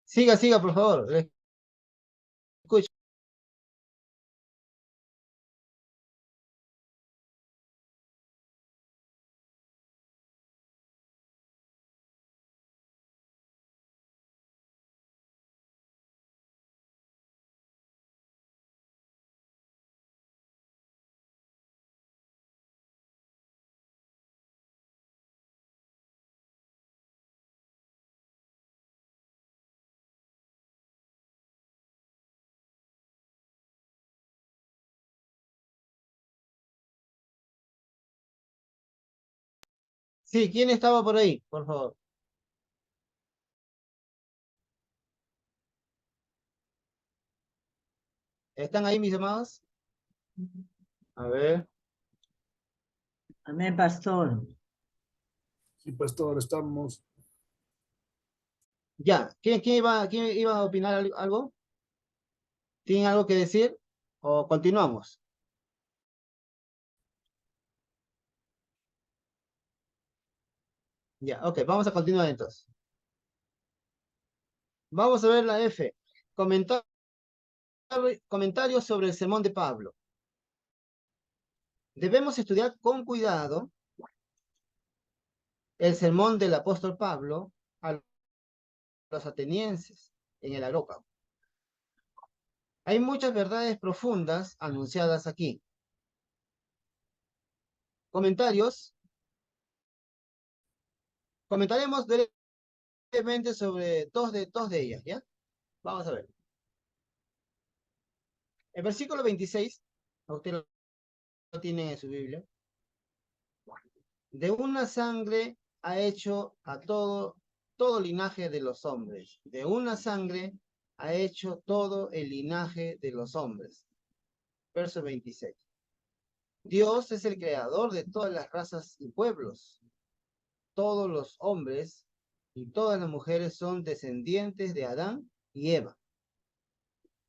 Siga, siga, por favor. Le escucho. Sí, ¿quién estaba por ahí? Por favor. ¿Están ahí mis amados? A ver. Amén, pastor. Sí, pastor, estamos. Ya. ¿Quién iba a opinar algo? ¿Tienen algo que decir? ¿O continuamos? Ya, ok, vamos a continuar entonces. Vamos a ver la F. Comentarios sobre el sermón de Pablo. Debemos estudiar con cuidado el sermón del apóstol Pablo a los atenienses en el Areópago. Hay muchas verdades profundas anunciadas aquí. Comentaremos brevemente sobre dos de ellas, ¿ya? Vamos a ver. El versículo 26, a usted lo tiene en su Biblia. De una sangre ha hecho a todo linaje de los hombres. De una sangre ha hecho todo el linaje de los hombres. Verso 26. Dios es el creador de todas las razas y pueblos. Todos los hombres y todas las mujeres son descendientes de Adán y Eva.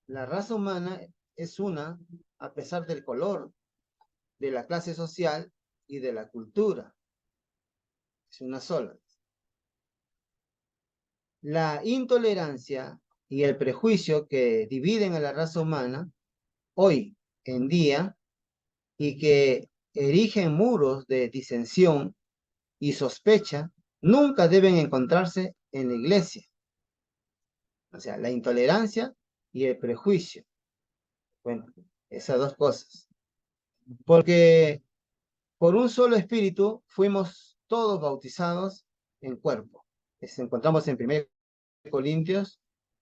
La raza humana es una a pesar del color, de la clase social y de la cultura. Es una sola. La intolerancia y el prejuicio que dividen a la raza humana hoy en día y que erigen muros de disensión y sospecha nunca deben encontrarse en la iglesia. O sea, la intolerancia y el prejuicio. Bueno, esas dos cosas. Porque por un solo espíritu fuimos todos bautizados en cuerpo. Encontramos en 1 Corintios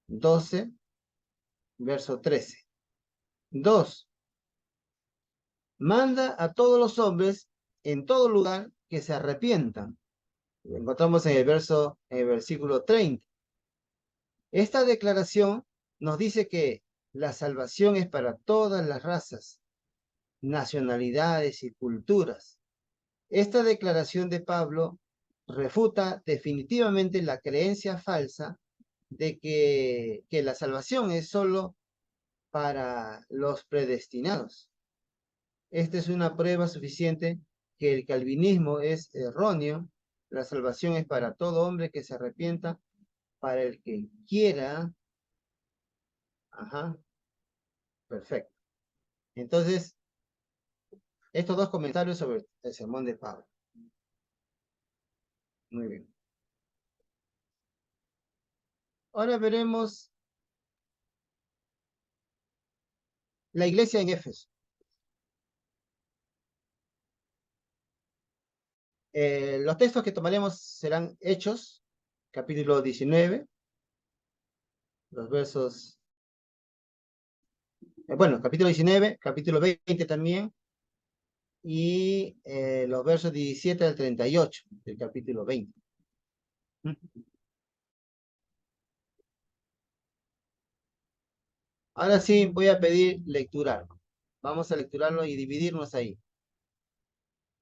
12, verso 13. 2. Manda a todos los hombres en todo lugar que se arrepientan. Lo encontramos en el versículo 30. Esta declaración nos dice que la salvación es para todas las razas, nacionalidades y culturas. Esta declaración de Pablo refuta definitivamente la creencia falsa de que la salvación es solo para los predestinados. Esta es una prueba suficiente que el calvinismo es erróneo. La salvación es para todo hombre que se arrepienta, para el que quiera. Ajá, perfecto. Entonces, estos dos comentarios sobre el sermón de Pablo. Muy bien. Ahora veremos la iglesia en Éfeso. Los textos que tomaremos serán Hechos, capítulo 19, los versos, bueno, capítulo 19, capítulo 20 también, y los versos 17 al 38 del capítulo 20. Ahora sí voy a pedir lecturar. Vamos a lecturarlo y dividirnos ahí.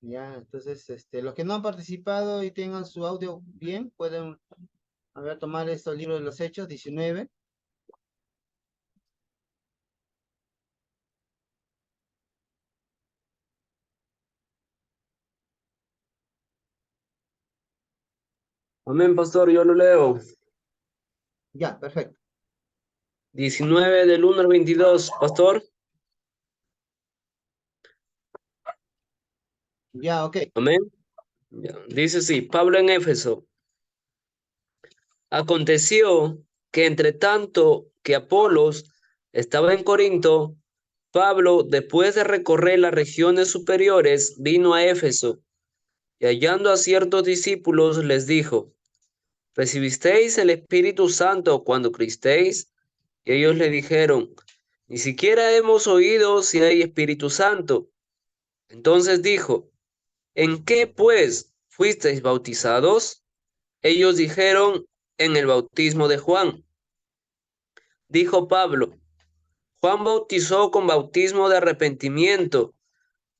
Ya, entonces, los que no han participado y tengan su audio bien, pueden, a ver, tomar estos libros de los Hechos, 19. Amén, pastor, yo lo leo. Ya, perfecto. 19 del 1 al 22, pastor. Ya, ok. Amén. Ya, dice así, Pablo en Éfeso. Aconteció que entre tanto que Apolos estaba en Corinto, Pablo, después de recorrer las regiones superiores, vino a Éfeso y hallando a ciertos discípulos les dijo, ¿recibisteis el Espíritu Santo cuando creísteis? Y ellos le dijeron, ni siquiera hemos oído si hay Espíritu Santo. Entonces dijo, ¿en qué pues fuisteis bautizados? Ellos dijeron, en el bautismo de Juan. Dijo Pablo, Juan bautizó con bautismo de arrepentimiento,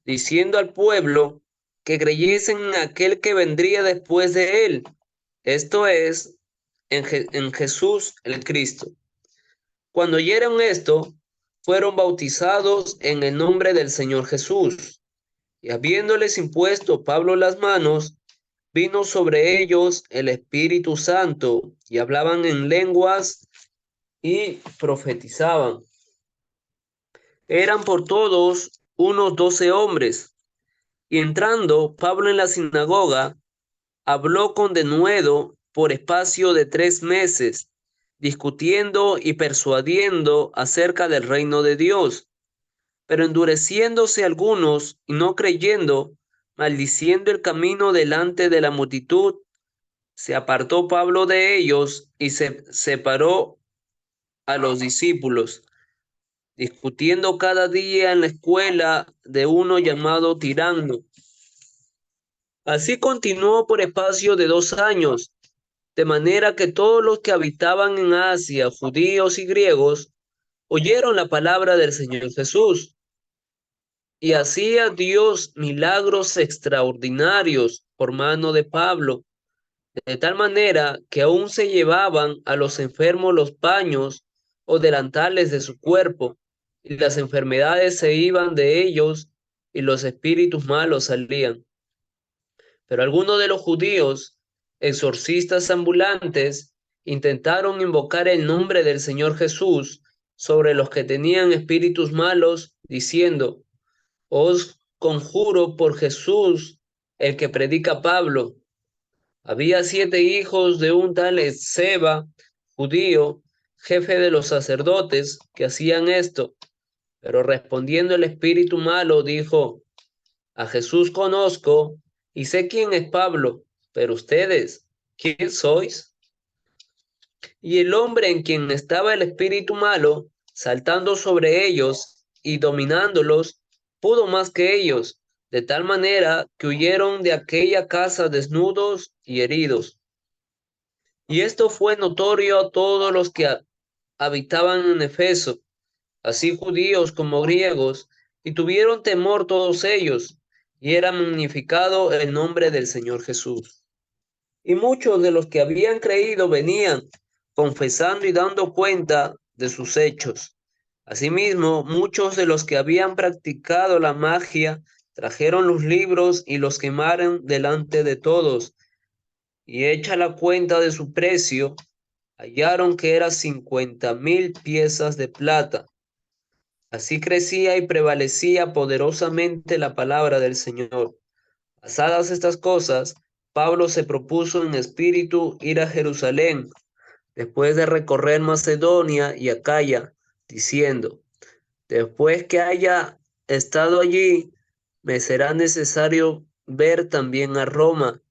diciendo al pueblo que creyesen en aquel que vendría después de él, esto es, en Jesús el Cristo. Cuando oyeron esto, fueron bautizados en el nombre del Señor Jesús. Y habiéndoles impuesto Pablo las manos, vino sobre ellos el Espíritu Santo, y hablaban en lenguas y profetizaban. Eran por todos unos 12 hombres. Y entrando Pablo en la sinagoga, habló con denuedo por espacio de 3 meses, discutiendo y persuadiendo acerca del reino de Dios. Pero endureciéndose algunos y no creyendo, maldiciendo el camino delante de la multitud, se apartó Pablo de ellos y se separó a los discípulos, discutiendo cada día en la escuela de uno llamado Tirano. Así continuó por espacio de 2 años, de manera que todos los que habitaban en Asia, judíos y griegos, oyeron la palabra del Señor Jesús. Y hacía Dios milagros extraordinarios por mano de Pablo, de tal manera que aún se llevaban a los enfermos los paños o delantales de su cuerpo, y las enfermedades se iban de ellos, y los espíritus malos salían. Pero algunos de los judíos, exorcistas ambulantes, intentaron invocar el nombre del Señor Jesús sobre los que tenían espíritus malos, diciendo, os conjuro por Jesús, el que predica Pablo. Había 7 hijos de un tal Seba, judío, jefe de los sacerdotes, que hacían esto. Pero respondiendo el espíritu malo, dijo, a Jesús conozco y sé quién es Pablo, pero ustedes, ¿quién sois? Y el hombre en quien estaba el espíritu malo, saltando sobre ellos y dominándolos, pudo más que ellos, de tal manera que huyeron de aquella casa desnudos y heridos. Y esto fue notorio a todos los que habitaban en Efeso, así judíos como griegos, y tuvieron temor todos ellos, y era magnificado el nombre del Señor Jesús. Y muchos de los que habían creído venían, confesando y dando cuenta de sus hechos. Asimismo, muchos de los que habían practicado la magia trajeron los libros y los quemaron delante de todos, y hecha la cuenta de su precio, hallaron que era 50,000 piezas de plata. Así crecía y prevalecía poderosamente la palabra del Señor. Pasadas estas cosas, Pablo se propuso en espíritu ir a Jerusalén, después de recorrer Macedonia y Acaya, diciendo, después que haya estado allí, me será necesario ver también a Roma,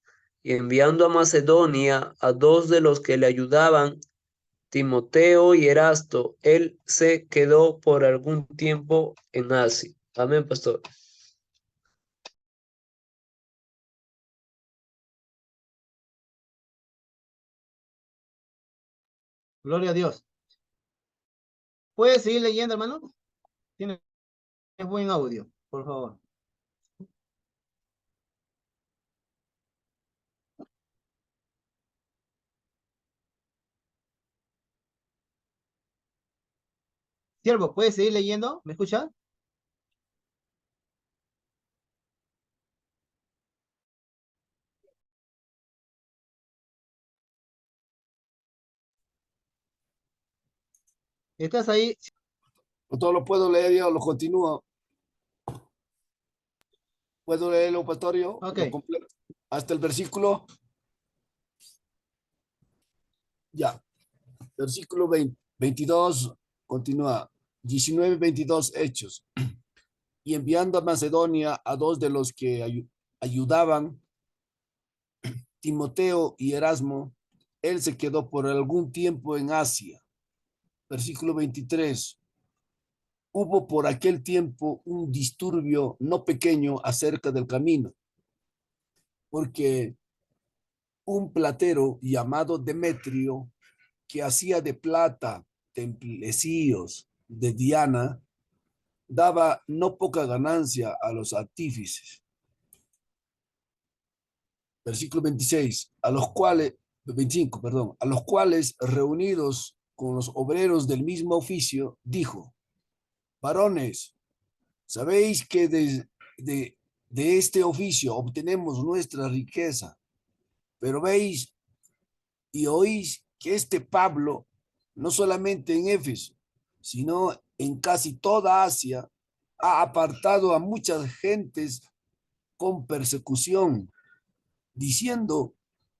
y enviando a Macedonia a dos de los que le ayudaban, Timoteo y Erasto, él se quedó por algún tiempo en Asia. Amén, pastor. Gloria a Dios. ¿Puedes seguir leyendo, hermano? Tiene buen audio, por favor. Siervo, ¿puedes seguir leyendo? ¿Me escucha? ¿Estás ahí? Todo lo puedo leer yo, lo continúo. ¿Puedo leerlo, pastorio? Ok. Lo completo. Hasta el versículo. Ya. Versículo 22, continúa. 19, 22 hechos. Y enviando a Macedonia a dos de los que ayudaban, Timoteo y Erasmo, él se quedó por algún tiempo en Asia. Versículo 23. Hubo por aquel tiempo un disturbio no pequeño acerca del camino, porque un platero llamado Demetrio, que hacía de plata templecillos de Diana, daba no poca ganancia a los artífices. Versículo 26, a los cuales, 25, perdón, a los cuales reunidos con los obreros del mismo oficio, dijo: varones, sabéis que de este oficio obtenemos nuestra riqueza, pero veis y oís que este Pablo, no solamente en Éfeso, sino en casi toda Asia, ha apartado a muchas gentes con persecución, diciendo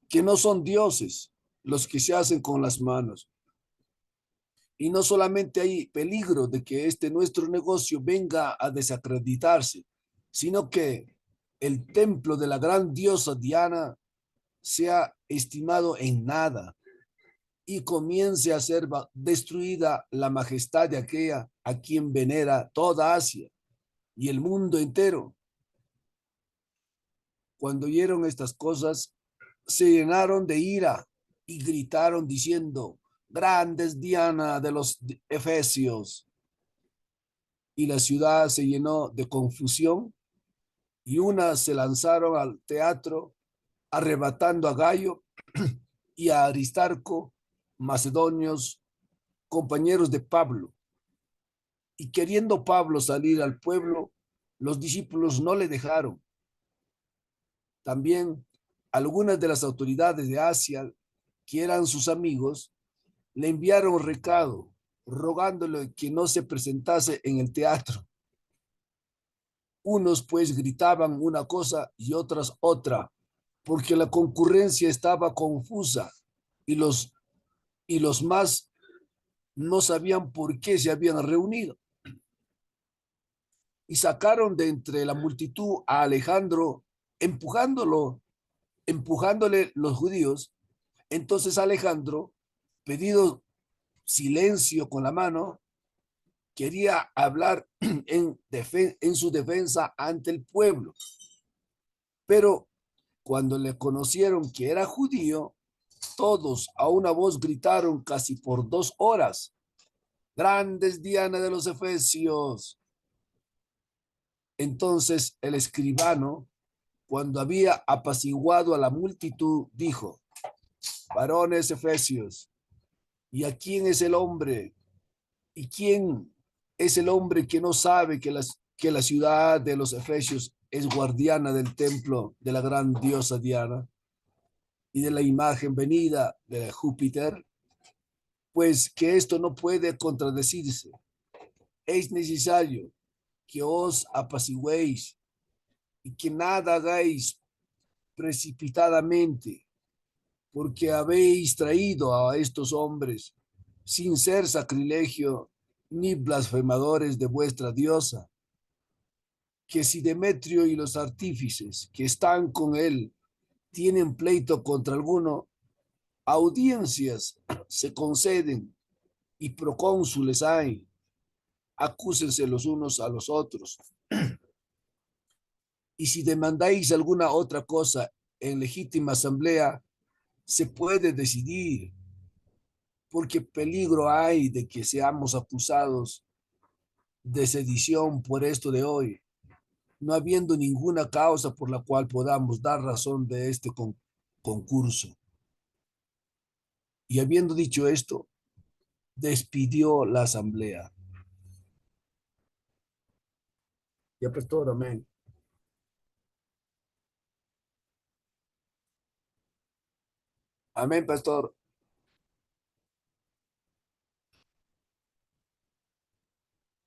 que no son dioses los que se hacen con las manos. Y no solamente hay peligro de que este nuestro negocio venga a desacreditarse, sino que el templo de la gran diosa Diana sea estimado en nada y comience a ser destruida la majestad de aquella a quien venera toda Asia y el mundo entero. Cuando oyeron estas cosas, se llenaron de ira y gritaron diciendo: grande es Diana de los Efesios. Y la ciudad se llenó de confusión, y unas se lanzaron al teatro, arrebatando a Gayo y a Aristarco, macedonios, compañeros de Pablo. Y queriendo Pablo salir al pueblo, los discípulos no le dejaron. También algunas de las autoridades de Asia, que eran sus amigos, le enviaron recado, rogándole que no se presentase en el teatro. Unos pues gritaban una cosa y otras otra, porque la concurrencia estaba confusa y los más no sabían por qué se habían reunido. Y sacaron de entre la multitud a Alejandro, empujándole los judíos. Entonces Alejandro, pedido silencio con la mano, quería hablar en su defensa ante el pueblo. Pero cuando le conocieron que era judío, todos a una voz gritaron casi por 2 horas: grandes Diana de los Efesios. Entonces el escribano, cuando había apaciguado a la multitud, dijo: varones efesios, ¿y a quién es el hombre? ¿Y quién es el hombre que no sabe que la ciudad de los efesios es guardiana del templo de la gran diosa Diana y de la imagen venida de Júpiter? Pues que esto no puede contradecirse. Es necesario que os apaciguéis y que nada hagáis precipitadamente, porque habéis traído a estos hombres sin ser sacrilegio ni blasfemadores de vuestra diosa, que si Demetrio y los artífices que están con él tienen pleito contra alguno, audiencias se conceden y procónsules hay, acúsense los unos a los otros. Y si demandáis alguna otra cosa en legítima asamblea, se puede decidir, porque peligro hay de que seamos acusados de sedición por esto de hoy, no habiendo ninguna causa por la cual podamos dar razón de este concurso. Y habiendo dicho esto, despidió la asamblea. Ya, pastor, amén. Amén, pastor.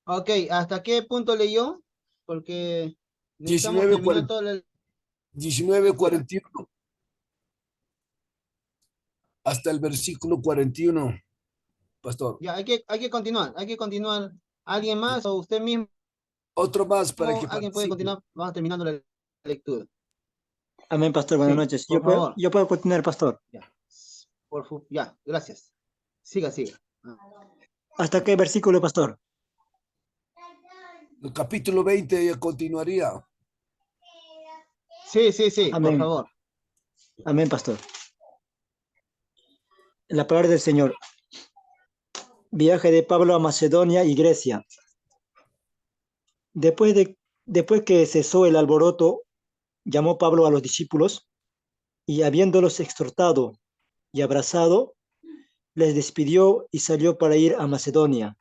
Ok, ¿hasta qué punto leyó? Porque necesitamos 19, terminar toda la 19:41 hasta el versículo 41, pastor. Ya, hay que continuar, hay que continuar. ¿Alguien más o usted mismo? Otro más para que ¿Alguien puede participe. continuar? Vamos terminando la lectura. Amén, pastor. Buenas Sí, noches. por favor. Yo puedo continuar, pastor. Ya, ya, gracias. Siga, siga. ¿Hasta qué versículo, pastor? El capítulo 20 ya continuaría. Sí, sí, sí, por Amén. favor. Amén, pastor. La palabra del Señor. Viaje de Pablo a Macedonia y Grecia. Después que cesó el alboroto, llamó Pablo a los discípulos y habiéndolos exhortado y abrazado, les despidió y salió para ir a Macedonia.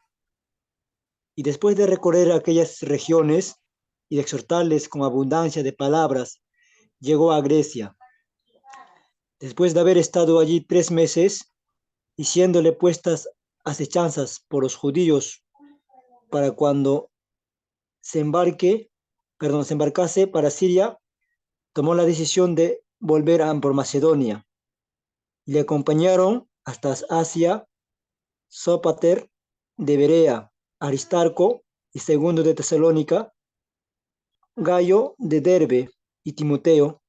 Y después de recorrer aquellas regiones y de exhortarles con abundancia de palabras, llegó a Grecia. Después de haber estado allí 3 meses y siéndole puestas acechanzas por los judíos para cuando se embarcase para Siria, tomó la decisión de volver por Macedonia. Y le acompañaron hasta Asia Sópater de Berea, Aristarco y Segundo de Tesalónica, Gayo de Derbe y Timoteo,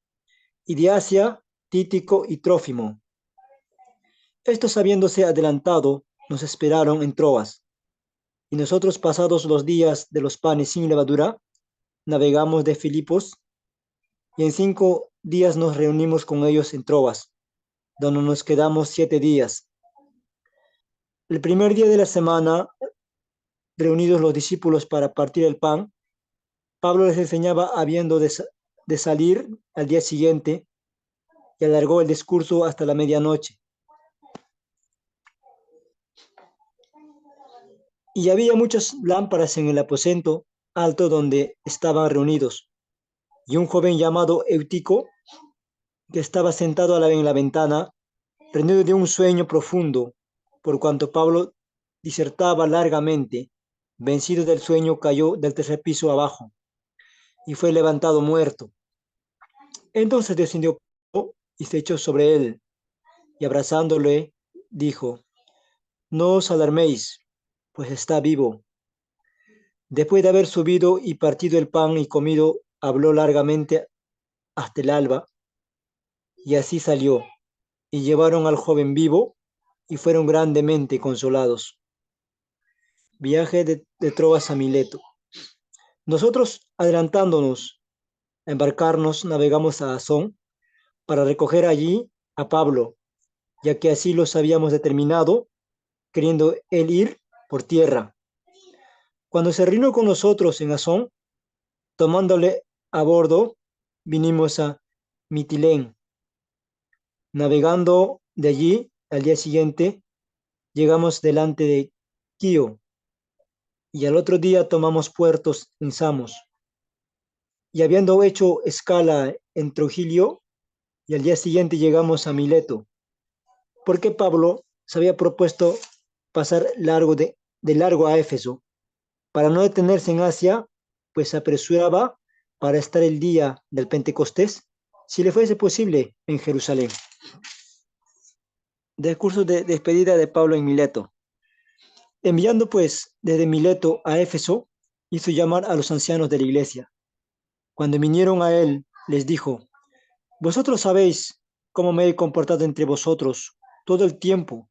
y de Asia Títico y Trófimo. Estos, habiéndose adelantado, nos esperaron en Troas, y nosotros, pasados los días de los panes sin levadura, navegamos de Filipos, y en 5 días nos reunimos con ellos en Troas, donde nos quedamos 7 días. El primer día de la semana, reunidos los discípulos para partir el pan, Pablo les enseñaba habiendo de salir al día siguiente, y alargó el discurso hasta la medianoche. Y había muchas lámparas en el aposento alto donde estaban reunidos. Y un joven llamado Eutico, que estaba sentado en la ventana, rendido de un sueño profundo, por cuanto Pablo disertaba largamente, vencido del sueño, cayó del 3er piso abajo y fue levantado muerto. Entonces descendió y se echó sobre él, y abrazándole, dijo: no os alarméis, pues está vivo. Después de haber subido y partido el pan y comido, habló largamente hasta el alba, y así salió, y llevaron al joven vivo, y fueron grandemente consolados. Viaje de Troas a Mileto. Nosotros, adelantándonos a embarcarnos, navegamos a Asón para recoger allí a Pablo, ya que así los habíamos determinado, queriendo él ir por tierra. Cuando se reunió con nosotros en Asón, tomándole a bordo, vinimos a Mitilén. Navegando de allí, al día siguiente, llegamos delante de Quío, y al otro día tomamos puertos en Samos. Y habiendo hecho escala en Trogilio, y al día siguiente llegamos a Mileto, porque Pablo se había propuesto pasar de largo a Éfeso, para no detenerse en Asia, pues se apresuraba para estar el día del Pentecostés, si le fuese posible, en Jerusalén. Discurso de despedida de Pablo en Mileto. Enviando pues desde Mileto a Éfeso, hizo llamar a los ancianos de la iglesia Cuando vinieron a él, les dijo: vosotros sabéis cómo me he comportado entre vosotros todo el tiempo,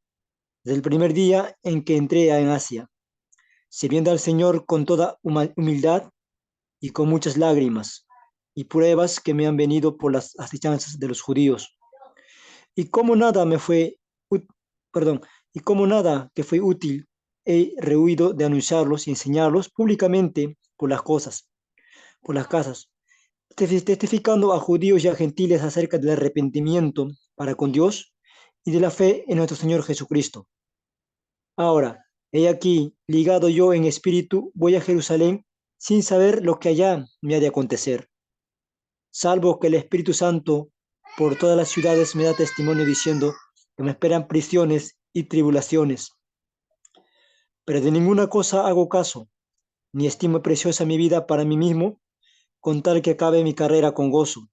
desde el primer día en que entré en Asia, sirviendo al Señor con toda humildad y con muchas lágrimas y pruebas que me han venido por las asechanzas de los judíos. Y como nada me fue, perdón, y como nada que fue útil, he rehuido de anunciarlos y enseñarlos públicamente por las casas, testificando a judíos y a gentiles acerca del arrepentimiento para con Dios y de la fe en nuestro Señor Jesucristo. Ahora, he aquí, ligado yo en espíritu, voy a Jerusalén sin saber lo que allá me ha de acontecer, salvo que el Espíritu Santo por todas las ciudades me da testimonio diciendo que me esperan prisiones y tribulaciones. Pero de ninguna cosa hago caso, ni estimo preciosa mi vida para mí mismo, con tal que acabe mi carrera con gozo,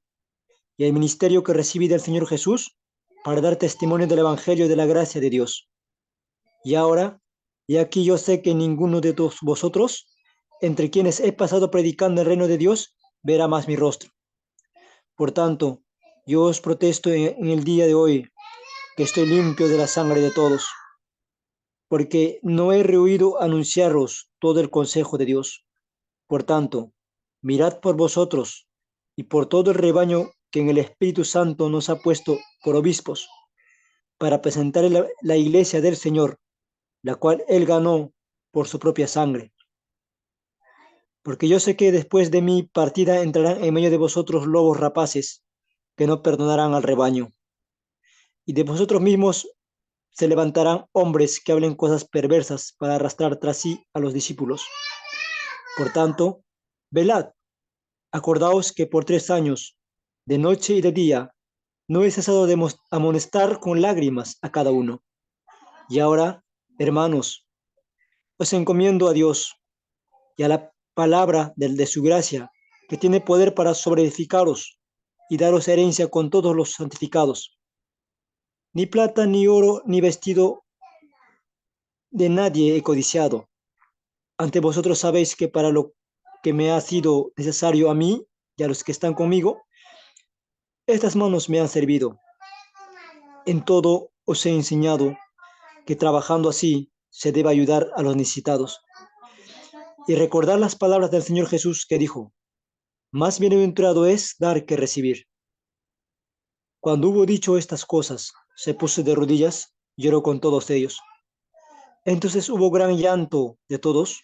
y el ministerio que recibí del Señor Jesús, para dar testimonio del Evangelio de la gracia de Dios. Y ahora, y aquí yo sé que ninguno de todos vosotros, entre quienes he pasado predicando el reino de Dios, verá más mi rostro. Por tanto, yo os protesto en el día de hoy que estoy limpio de la sangre de todos, porque no he rehuido anunciaros todo el consejo de Dios. Por tanto, mirad por vosotros y por todo el rebaño que en el Espíritu Santo nos ha puesto por obispos, para presentar la iglesia del Señor, la cual Él ganó por su propia sangre. Porque yo sé que después de mi partida entrarán en medio de vosotros lobos rapaces, que no perdonarán al rebaño. Y de vosotros mismos se levantarán hombres que hablen cosas perversas para arrastrar tras sí a los discípulos. Por tanto, velad, acordaos que por 3 años, de noche y de día, no he cesado de amonestar con lágrimas a cada uno. Y ahora, hermanos, os encomiendo a Dios y a la palabra de su gracia, que tiene poder para sobreedificaros y daros herencia con todos los santificados. Ni plata, ni oro, ni vestido de nadie he codiciado. Ante vosotros sabéis que para lo que me ha sido necesario a mí y a los que están conmigo, estas manos me han servido. En todo os he enseñado que trabajando así se debe ayudar a los necesitados. Y recordar las palabras del Señor Jesús que dijo: más bienaventurado es dar que recibir. Cuando hubo dicho estas cosas, se puso de rodillas y lloró con todos ellos. Entonces hubo gran llanto de todos,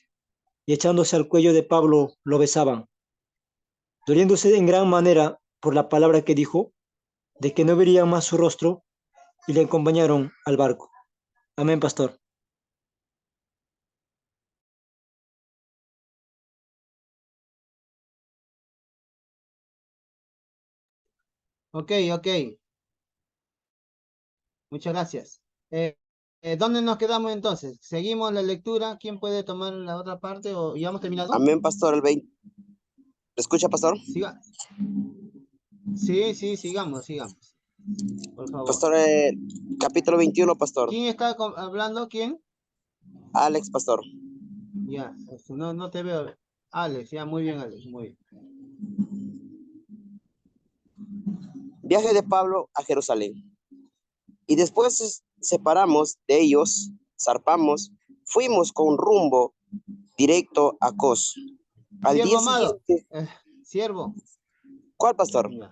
y echándose al cuello de Pablo lo besaban, doliéndose en gran manera por la palabra que dijo, de que no verían más su rostro, y le acompañaron al barco. Amén, pastor. Ok, ok. Muchas gracias. ¿Dónde nos quedamos entonces? ¿Seguimos la lectura? ¿Quién puede tomar la otra parte o ya hemos terminado? Amén, pastor, el 20. ¿Me escucha, pastor? Siga. Sí, sí, sigamos. Por favor. Pastor, capítulo 21, pastor. ¿Quién está hablando? ¿Quién? Alex, pastor. Ya, no te veo. Alex, ya, muy bien, Alex, muy bien. Viaje de Pablo a Jerusalén. Y después separamos de ellos, zarpamos, fuimos con rumbo directo a Cos. Al Siervo día amado. siguiente. Siervo. ¿Cuál, pastor? Ya.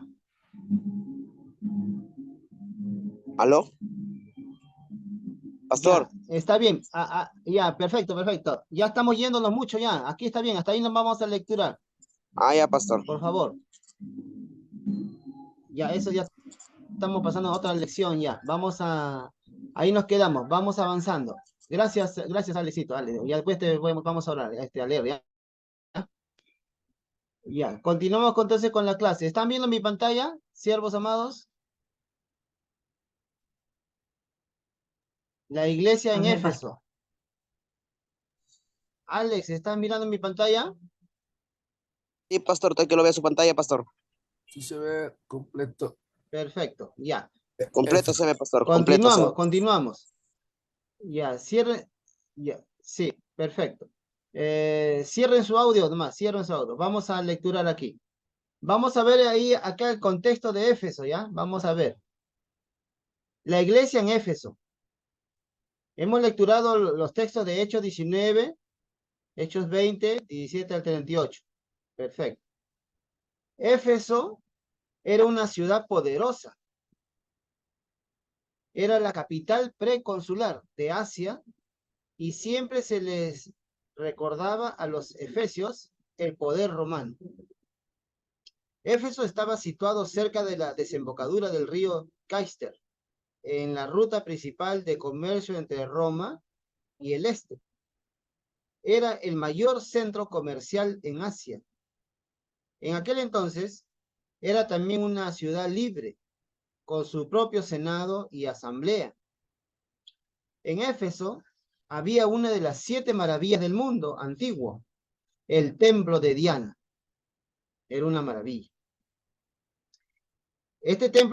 ¿Aló? Pastor. Ya, está bien. Ya, perfecto. Ya estamos yéndonos mucho ya. Aquí está bien, hasta ahí nos vamos a lecturar. Ya, pastor. Por favor. Ya, eso ya estamos pasando a otra lección ya. Ahí nos quedamos, vamos avanzando. Gracias, Alexito. Ale. Ya después vamos a hablar, a leer, ¿ya? Ya, continuamos entonces con la clase. ¿Están viendo mi pantalla, siervos amados? La iglesia en Amén, Éfeso. Alex, ¿están mirando mi pantalla? Sí, pastor, estoy que lo vea su pantalla, pastor. Sí se ve completo. Perfecto, ya. Completo se ve, pastor. Completo se ve. Continuamos. Ya, cierren. Ya, sí, perfecto. Cierren su audio, nomás, cierren su audio. Vamos a lecturar aquí. Vamos a ver ahí, acá el contexto de Éfeso, ¿ya? Vamos a ver. La iglesia en Éfeso. Hemos lecturado los textos de Hechos 19, Hechos 20, 17 al 38. Perfecto. Éfeso era una ciudad poderosa. Era la capital preconsular de Asia y siempre se les recordaba a los efesios el poder romano. Éfeso estaba situado cerca de la desembocadura del río Caister, en la ruta principal de comercio entre Roma y el este. Era el mayor centro comercial en Asia. En aquel entonces, era también una ciudad libre, con su propio senado y asamblea. En Éfeso había una de las 7 maravillas del mundo antiguo, el templo de Diana. Era una maravilla. Este templo